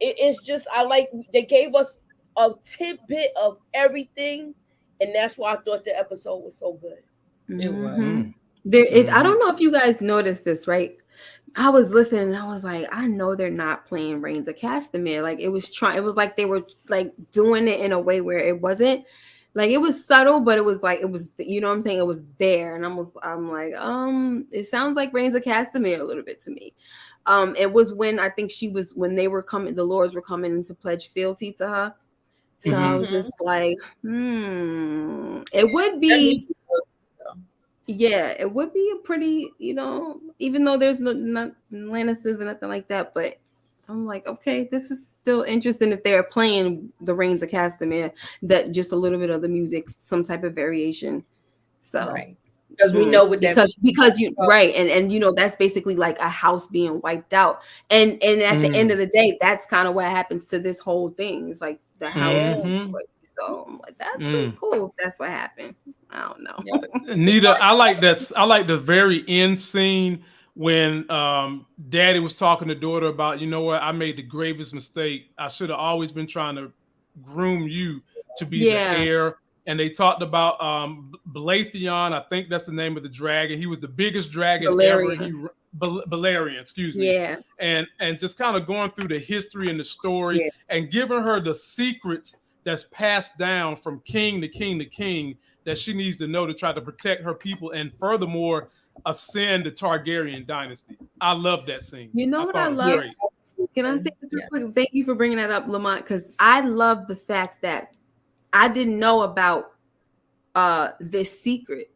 It's just, I like, they gave us a tidbit of everything, and that's why I thought the episode was so good. It was. I don't know if you guys noticed this, right? I was listening and I was like, I know they're not playing Reigns of Castamere. Like it was like they were like doing it in a way where it wasn't like, it was subtle, but it was like, it was, you know what I'm saying? It was there. And I'm like, it sounds like Reigns of Castamere a little bit to me. It was when I think when they were coming, the lords were coming in to pledge fealty to her. So I was just like, it would be, it would be a pretty, you know, even though there's not Lannisters and nothing like that, but I'm like, okay, this is still interesting if they're playing the Reigns of Castamere, that just a little bit of the music, some type of variation. So, because we know what that because you and you know, that's basically like a house being wiped out, and at the end of the day, that's kind of what happens to this whole thing. It's like the house. So I'm like, that's pretty cool if that's what happened. I don't know. Nita, I like that. I like the very end scene when Daddy was talking to daughter about, you know what, I made the gravest mistake. I should have always been trying to groom you to be the heir. And they talked about Baratheon. I think that's the name of the dragon. He was the biggest dragon ever. Balerion, excuse me. Yeah. And just kind of going through the history and the story and giving her the secrets that's passed down from king to king to king that she needs to know to try to protect her people, and furthermore ascend the Targaryen dynasty. I love that scene. You know what I love? Can I say this real quick? Thank you for bringing that up, Lamont, because I love the fact that I didn't know about this secret.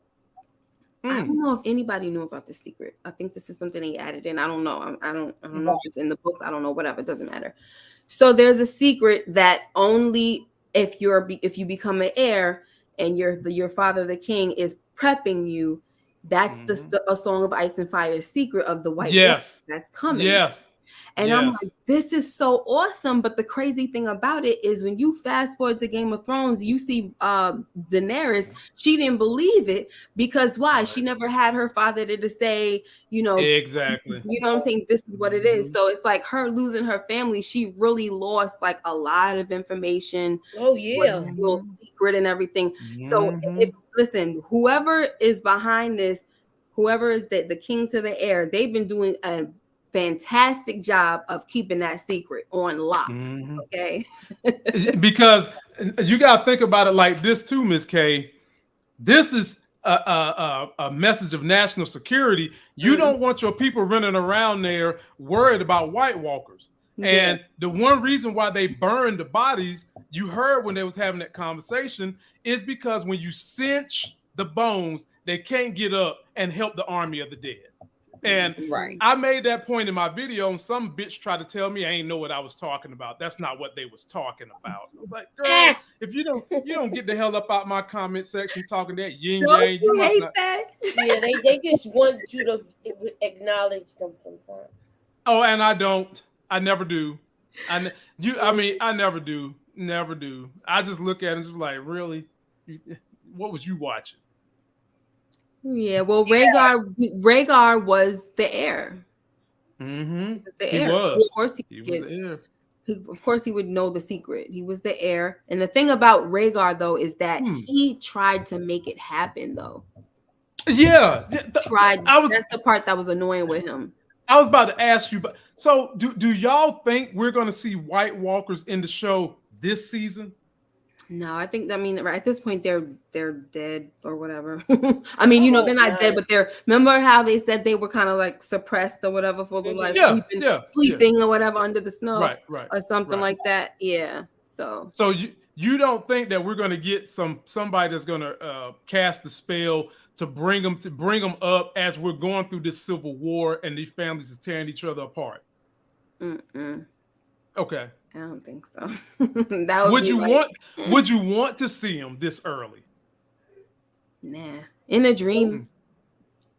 I don't know if anybody knew about this secret. I think this is something they added in. I don't know. I don't know if it's in the books. I don't know. Whatever. It doesn't matter. So there's a secret that only if you become an heir and your father, the king, is prepping you. That's a Song of Ice and Fire secret of the White Wolf that's coming. Yes. And I'm like, this is so awesome. But the crazy thing about it is when you fast forward to Game of Thrones, you see Daenerys, she didn't believe it because why? She never had her father to say, exactly. You know what I'm saying? This is what it is. So it's like her losing her family. She really lost like a lot of information. Oh yeah, little secret and everything. So listen, whoever is behind this, whoever is the king to the air, they've been doing a fantastic job of keeping that secret on lock. Okay. Because you got to think about it like this too, Miss K. This is a message of national security. You don't want your people running around there worried about White Walkers. And the one reason why they burned the bodies, you heard when they was having that conversation, is because when you cinch the bones, they can't get up and help the army of the dead. And I made that point in my video, and some bitch tried to tell me I ain't know what I was talking about. That's not what they was talking about. I was like, girl, if you don't get the hell up out my comment section talking that yin yang, you must not. Yeah, they just want you to acknowledge them sometimes. Oh, and I don't. I never do. I never do. Never do. I just look at it and just like, really? What was you watching? Yeah, well, Rhaegar was the heir. Mm-hmm. He was. Of course, he was the heir. Of course, he would know the secret. He was the heir. And the thing about Rhaegar, though, is that he tried to make it happen, though. Yeah. That's the part that was annoying with him. I was about to ask you, but so do y'all think we're going to see White Walkers in the show this season? No, I think, right at this point, they're dead or whatever. I mean, they're not dead, but remember how they said they were kind of like suppressed or whatever for the life, sleeping or whatever under the snow, right, or something like that. Yeah. So you don't think that we're going to get somebody that's going to cast the spell to bring them up as we're going through this civil war and these families is tearing each other apart? Okay. I don't think so. Would you want to see them this early? Nah. In a dream.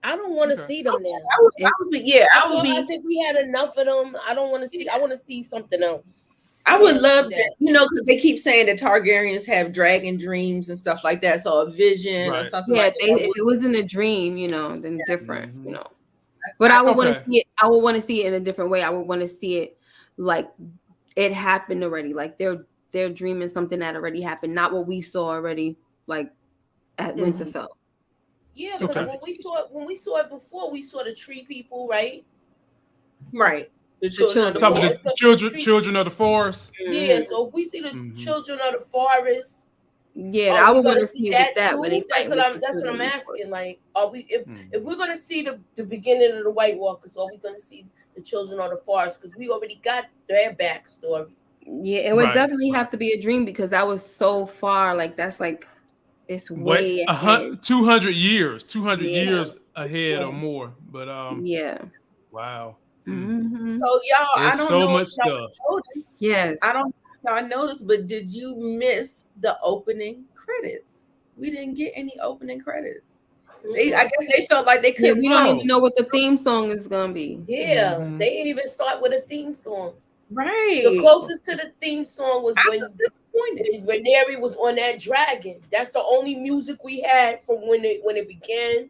I don't want to see them now. I think we had enough of them. I don't want to see. I want to see something else. I would love that, because they keep saying that Targaryens have dragon dreams and stuff like that. So a vision or something like that. If it was in a dream, then different, But I would want to see it. I would want to see it in a different way. I would want to see it like it happened already. Like they're dreaming something that already happened, not what we saw already, like at Winterfell. Yeah, because when we saw it before, we saw the tree people, right? Right. The children of the forest. Yeah, so if we see the children of the forest, I would want to see that. That's what I'm asking. Like, are we if we're gonna see the beginning of the White Walkers, are we gonna see the children of the forest? Because we already got their backstory. Yeah, it would definitely have to be a dream because that was so far. Like that's like it's way 200 years ahead or more. But wow. Mm-hmm. So y'all, I don't know much stuff. Yes, I don't know. I noticed, but did you miss the opening credits? We didn't get any opening credits. I guess they felt like they couldn't. We don't even know what the theme song is gonna be. Yeah, they didn't even start with a theme song. Right. The closest to the theme song was when Rhaenyra was on that dragon. That's the only music we had from when it began.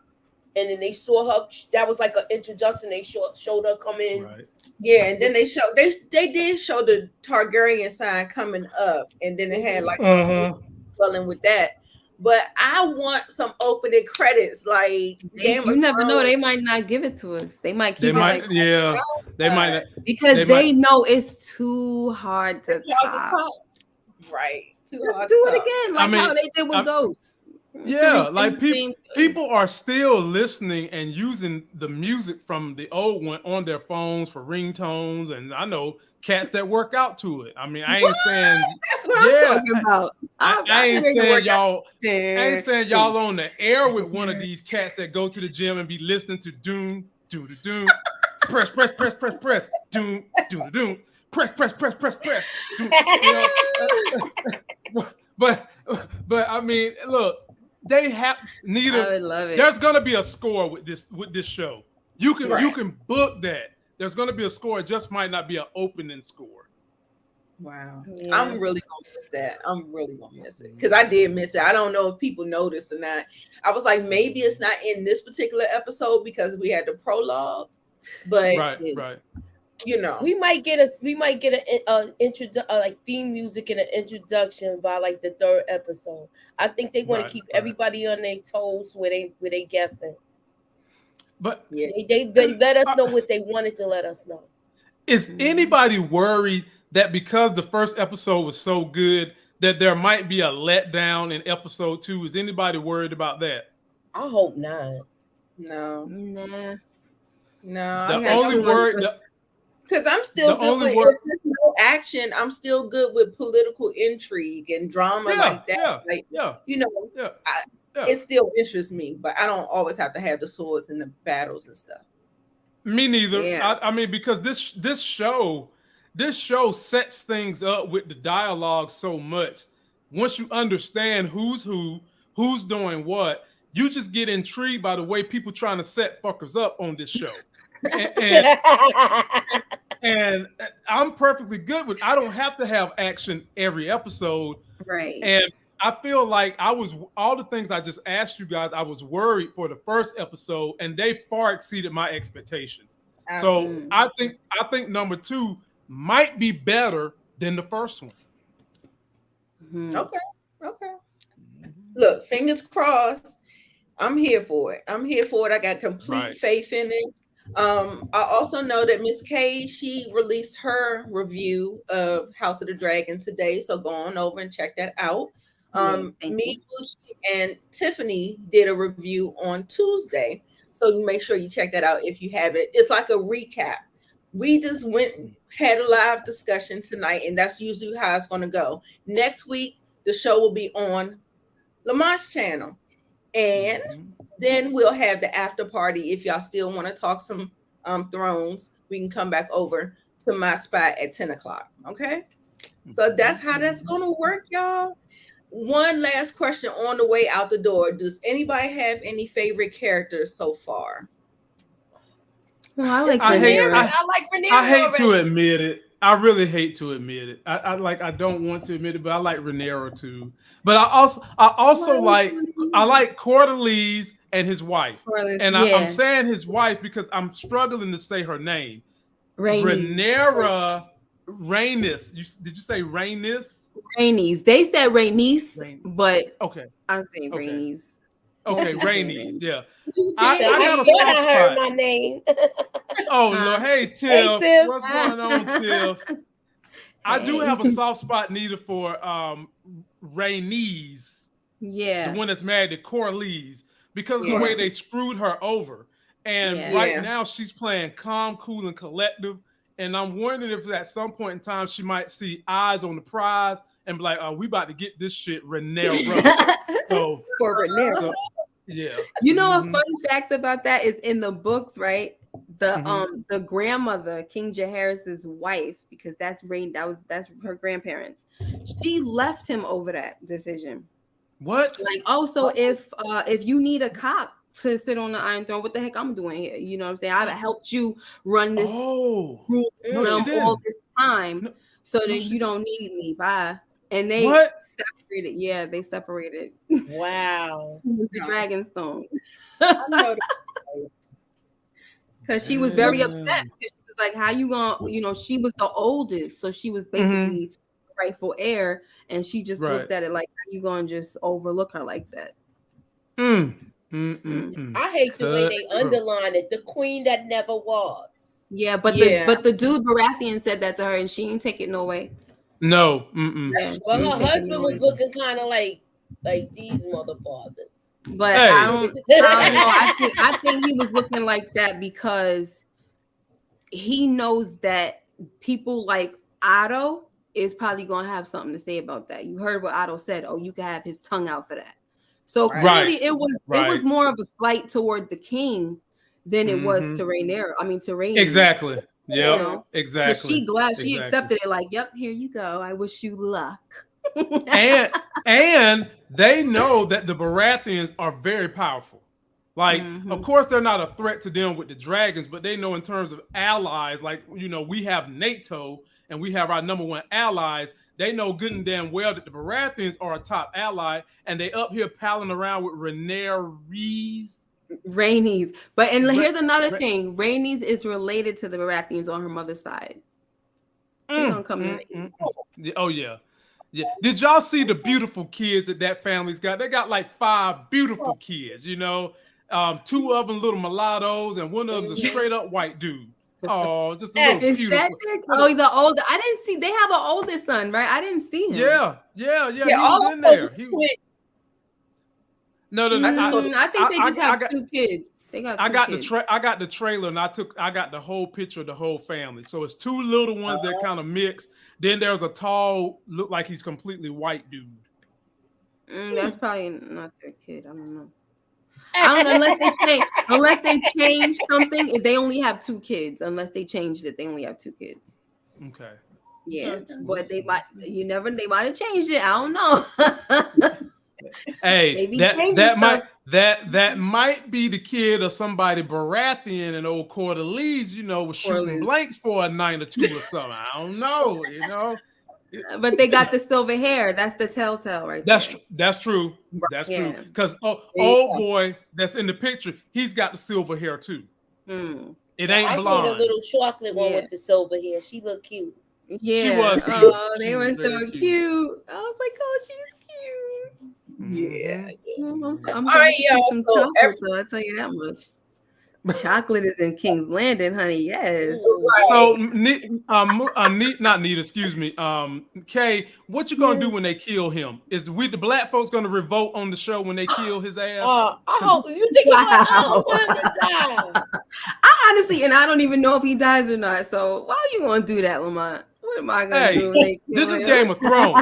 And then they saw her. That was like an introduction. They showed her come in. Right. Yeah, and then they did show the Targaryen sign coming up, and then it had like dwelling with that. But I want some opening credits. Like you never know, they might not give it to us. They might keep they might because they know it's too hard to top. Right. Let's do it again, like how they did with Ghosts. Yeah, like people are still listening and using the music from the old one on their phones for ringtones, and I know cats that work out to it. I mean, I ain't saying that's what I'm talking about. I ain't saying y'all. I ain't saying y'all on the air with one of these cats that go to the gym and be listening to doom, doom, doom, press, doom, doom, doom, press, doom. But I mean, look. They have neither. I would love it. There's gonna be a score with this show. You can book that. There's going to be a score. It just might not be an opening score. Wow. Yeah. I'm really gonna miss that. I'm really gonna miss it because I did miss it. I don't know if people noticed or not. I was like, maybe it's not in this particular episode because we had the prologue, but Right. you know, we might get like theme music and an introduction by like the third episode. I think they want to keep everybody on their toes where they guessing. But yeah, they let us know what they wanted to let us know. Is anybody worried that because the first episode was so good that there might be a letdown in episode 2? Is anybody worried about that? I hope not. no. Nah. The only word, because I'm still good with if there's no action. I'm still good with political intrigue and drama like that. You know, it still interests me, but I don't always have to have the swords and the battles and stuff. Me neither. Yeah. I mean, because this show sets things up with the dialogue so much. Once you understand who's doing what, you just get intrigued by the way people trying to set fuckers up on this show. And I'm perfectly good with. I don't have to have action every episode. Right. And I feel like all the things I just asked you guys, I was worried for the first episode, and they far exceeded my expectation. Absolutely. So I think number 2 might be better than the first one. Okay. Look, fingers crossed. I'm here for it. I got complete faith in it. I also know that Miss K, she released her review of House of the Dragon today, so go on over and check that out. Me, Gucci, and Tiffany did a review on Tuesday, so you make sure you check that out if you haven't. It's like a recap. We just had a live discussion tonight, and that's usually how it's going to go. Next week, the show will be on Lamont's channel, and then we'll have the after party. If y'all still want to talk some Thrones, we can come back over to my spot at 10 o'clock. Okay, so that's how that's going to work, y'all. One last question on the way out the door. Does anybody have any favorite characters so far? Well, I like Rhaenyra. I hate to admit it. I really hate to admit it. I don't want to admit it, but I like Rhaenyra too. But I also like Cordelise and his wife. And I'm saying his wife because I'm struggling to say her name. Rhaenyra Rhaenys. Did you say Rhaenys? Rhaenys. They said Rhaenys, but okay. I'm saying Rhaenys. Okay, Rhaenys. Yeah. I got a soft spot. Heard my name. Oh Lord, hey Tiff. What's going on, Tiff? I do have a soft spot needed for Rhaenys. Yeah. The one that's married to Corlys, because of the way they screwed her over. And right now she's playing calm, cool, and collective. And I'm wondering if at some point in time she might see eyes on the prize and be like, "Oh, we about to get this shit, Rhaenyra." So for Rhaenyra. So, yeah. You know, a fun fact about that is in the books, right? The grandmother, King Jaehaerys' wife, because that's her grandparents. She left him over that decision. What? Like, also, if you need a cock to sit on the Iron Throne, what the heck I'm doing here? You know what I'm saying? I've helped you run this all this time, so that you don't need me. Bye. And they separated. Yeah, they separated. Wow. The Dragonstone. Because she was very upset. She was like, how you gonna, she was the oldest, so she was basically the rightful heir, and she just looked at it like, how you gonna just overlook her like that? I hate the way they underline it. The queen that never was. Yeah, but the dude Baratheon said that to her, and she didn't take it no way. No. Well, her husband was looking kind of like these mother fathers. But I don't know. I think he was looking like that because he knows that people like Otto is probably gonna have something to say about that. You heard what Otto said. Oh, you can have his tongue out for that. So clearly, it was more of a slight toward the king than it was to Rhaenyra. I mean, to Rhaenys. Exactly. Yeah. Exactly. But she accepted it. Like, yep, here you go. I wish you luck. and they know that the Baratheons are very powerful. Like, of course, they're not a threat to them with the dragons, but they know in terms of allies, like, you know, we have NATO and we have our #1 allies. They know good and damn well that the Baratheons are a top ally, and they up here palling around with Rhaenys. But here's another thing: Rhaenys is related to the Baratheons on her mother's side. They're gonna come to Oh yeah. Yeah. Did y'all see the beautiful kids that family's got? They got like 5 beautiful kids, you know. 2 of them little mulattoes, and one of them's a straight up white dude. Oh, just a little beautiful. The older. I didn't see. They have an older son, right? I didn't see him. Yeah. He was in there. No. I think they just have 2 kids. They got. I got the trailer, and I got the whole picture of the whole family. So it's 2 little ones that kind of mixed. Then there's a tall, look like he's completely white dude. That's probably not their kid. I don't know. Unless they change something. If they only have 2 kids, unless they changed it, they only have 2 kids. Okay. Yeah, but they might have changed it. I don't know. Hey, that might be the kid of somebody Baratheon and old Coeur d'Alene, you know, was shooting blanks for a night or 2 or something. I don't know, you know. But they got the silver hair. That's the telltale, right? That's true. That's true. Because old boy that's in the picture, he's got the silver hair too. It ain't blonde. I saw the little chocolate one with the silver hair. She looked cute. Yeah, she was cute. Oh, they were so cute. I was like, oh, she's cute. Yeah. I'm going to get some chocolate, though. I'll tell you that much. Chocolate is in King's Landing, honey. Yes. So, not Nita, excuse me. Kay, what you gonna do when they kill him? Is the black folks gonna revolt on the show when they kill his ass? I hope you think I honestly, and I don't even know if he dies or not. So why are you gonna do that, Lamont? What am I gonna do? This is Game of Thrones.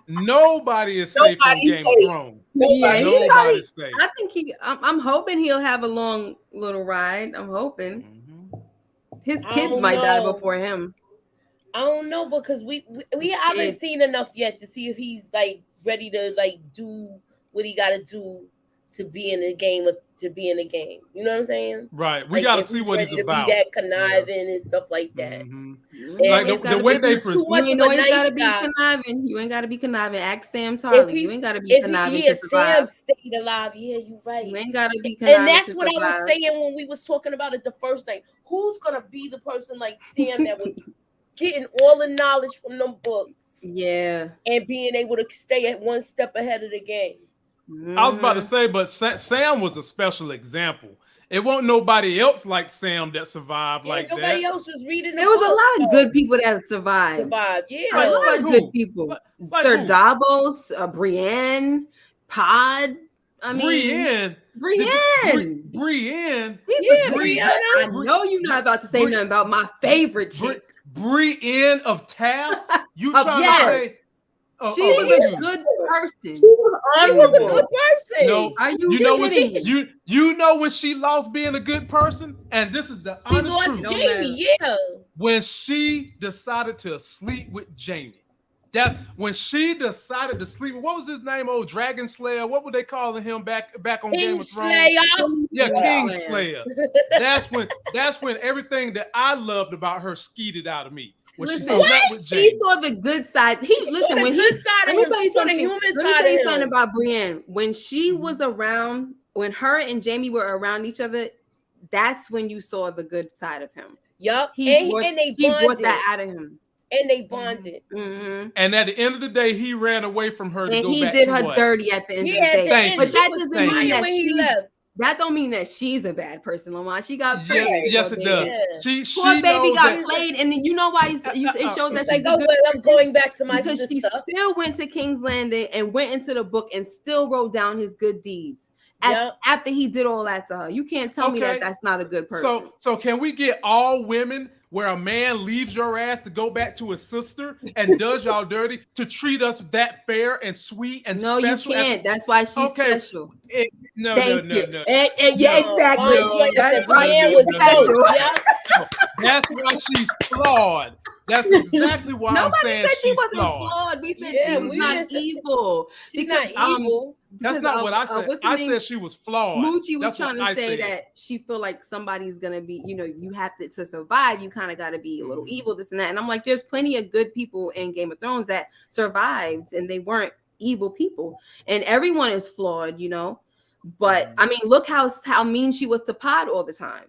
Nobody is safe on Game of Thrones. Nobody's safe. I think I'm hoping he'll have a long little ride. I'm hoping his kids might die before him. I don't know, because we haven't seen enough yet to see if he's like ready to like do what he got to do to be in the game. You know what I'm saying? Right. We got to see what he's about. To be that conniving and stuff like that. Like the way they too much. You ain't got to be conniving. You ain't got to be conniving. Ask Sam Tarly. You ain't got to be conniving to survive. Sam stayed alive. Yeah, you're right. You ain't got to be conniving. And that's what I was saying when we was talking about it the first night. Who's gonna be the person like Sam that was getting all the knowledge from them books? Yeah, and being able to stay at one step ahead of the game. I was about to say, but Sam was a special example. It wasn't nobody else like Sam that survived like that. Nobody else was reading. There was a lot of good people that survived. Yeah, a lot of good people. Sir Davos, Brienne, Pod. I mean, Brienne. Brienne. I know you're not about to say nothing about my favorite chick. Brienne of Taft. You trying to say? She was a good person. She was a good person. No, you know when she lost being a good person, and this is the honest truth. She lost Jamie, when she decided to sleep with Jamie. That's when she decided to sleep. What was his name? Oh, Dragon Slayer. What were they calling him back on Game of Thrones? Yeah, King Slayer. That's when everything that I loved about her skeeted out of me. When she saw the good side. Let me tell you something about Brienne. When she was around, when her and Jamie were around each other, that's when you saw the good side of him. Yup. He brought that out of him. And they bonded. And at the end of the day, he ran away from her. And he did her dirty at the end of the day. But that doesn't mean that she left. That don't mean that she's a bad person, Lamont. She got played. Yes, it does. Poor baby got played, and then you know why it shows that she's a good I'm going back to my because sister. She still went to King's Landing and went into the book and still wrote down his good deeds. After he did all that to her, you can't tell me that that's not a good person. So can we get all women where a man leaves your ass to go back to his sister and does y'all dirty to treat us that fair and sweet and special? No, you can't. That's why she's special. No. Yeah, exactly. That's why she's special. That's why she's flawed. That's exactly why I'm Nobody saying said she she's wasn't flawed. flawed. We said Yeah, she was we not didn't say- evil. She's Because, not evil. That's because not of- what I said. what's the I name? said she was flawed. Moochie was That's trying what to I say said. that she feel like somebody's gonna be, you have to survive. You kind of got to be a little evil, this and that. And I'm like, there's plenty of good people in Game of Thrones that survived, and they weren't evil people. And everyone is flawed, But I mean, look how mean she was to Pod all the time.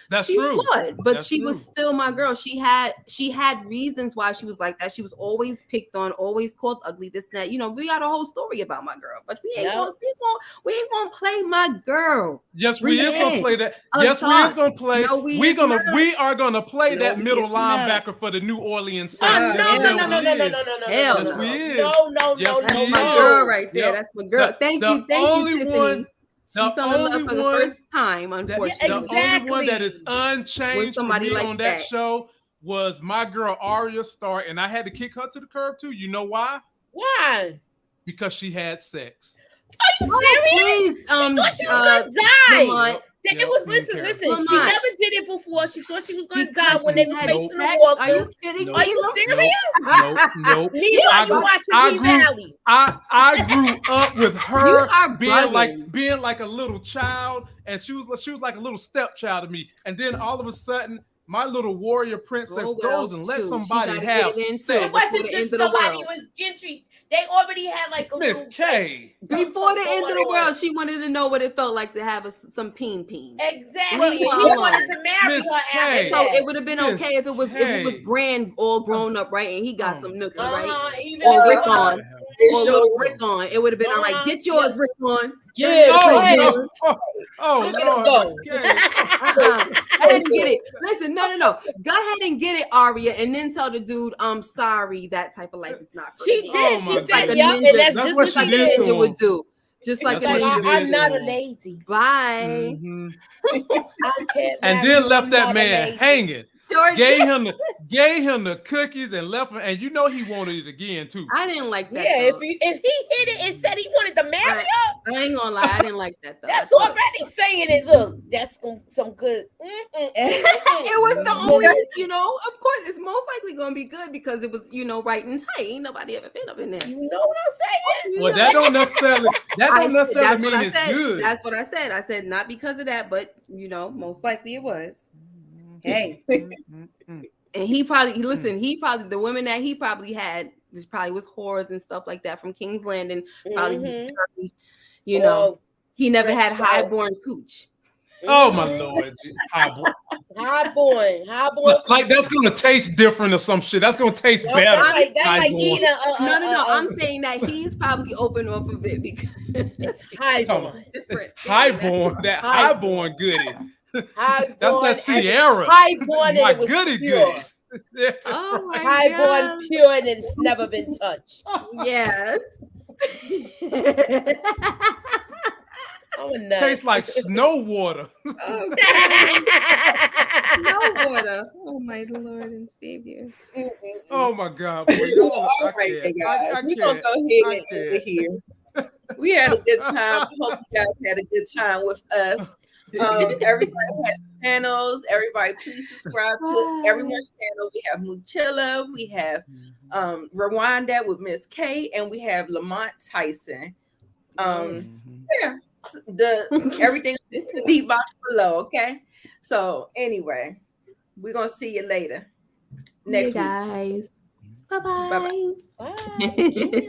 That's she's true. flawed, but That's she true. was still my girl. She had reasons why she was like that. She was always picked on, always called ugly, this and that. We got a whole story about my girl, but we ain't gonna play my girl. Yes, we is gonna play that. Oh, Yes, we is gonna play. No, we are gonna play No, that we middle is not. linebacker for the New Orleans Oh, Saints. no. Yes, Hell Yes, no. we is. No. Yes, That's we my is. girl right there. Yep. That's my girl. Thank you, Tiffany. She the fell in love only for the one- first time, unfortunately. The only one that is Exactly. unchanged With somebody for me like on that that. show was my girl Arya Stark, and I had to kick her to the curb too. You know why? Why? Because she had sex. Are you serious? Please, She thought she was gonna die. Lamont, It was listen. She Lamont. never did it before. She thought she was gonna die because when she they was had facing sex. the walker. Are you kidding Nope. me? Are you serious? Nope. Neither I are you grew- watching I P grew- Valley. I grew up with You her are being bugging. like a little child, and she was like a little stepchild to me. And then all of a sudden, my little warrior princess Oh, goes and lets shoot. She somebody gotta have get it in, sex. too. It wasn't Before the just end of the somebody. world. It was Gentry. They already had like a Miss little K. Before the end of the going on. world, she wanted to know what it felt like to have some peen. Exactly. Leave And her he alone. wanted to marry Miss her after K. So that. it would have been Miss okay if it was K. Grand, all grown up, right? And he got some nookie, right? Even Or if Rick it was- on, or little Rick on. It would have been all right. Get yours, Rick on. Yeah, Oh, go ahead. Oh, Look at Lord, him Miss K. Go ahead and get it. Listen, no. Go ahead and get it, Aria, and then tell the dude, I'm sorry, that type of life is not for She me. did. Oh, She my said, God. "Yup," That's and that's what just what she Like she a did to ninja him. would do. Just like That's a what Like, she ninja. did. I'm not a to him. lady. Bye. Mhm. I can't And marry then you, left I'm that not a man lady. hanging. Sure Gave did. him the cookies and left him. And you know he wanted it again too. I didn't like that. Yeah, though. if he hit it and said he wanted to marry her, I ain't gonna lie, I didn't like that though. that's I thought- already saying it. Look, that's some good. It was the only, of course, it's most likely gonna be good because it was, right and tight. Ain't nobody ever been up in there. You know what I'm saying? Well, that don't necessarily That's what mean I it's said. good. That's what I said. I said not because of that, but most likely it was. Hey, And he probably the women that he probably had was whores and stuff like that from King's Landing. Probably was dirty, Well, he never had stretched out. highborn cooch. Oh my Lord. Highborn. Like that's gonna taste different or some shit. That's gonna taste No, better. that's like Highborn. eating No. I'm saying that he's probably open off of it because it's highborn. different. Highborn, that highborn goodie. Highborn. That's that and Sierra. Highborn My and it was goody pure. goodies. Yeah. Oh my Highborn God. pure and it's never been touched. Yes. I'm a nut. Tastes like snow water. Oh, no water. Oh my Lord and Savior. Oh my God, boy. Y'all, All right, can't. guys. I We're going to can't. go I ahead and end it can't. here. We had a good time. Hope you guys had a good time with us. Everybody has channels. Everybody, please subscribe to everyone's channel. We have Muchilla. We have Rewind That with Miss K. And we have Lamont Tyson. Yeah. Everything in the deep box below, okay? So anyway, we're gonna see you later next week. Guys. Bye-bye. Bye-bye. Bye.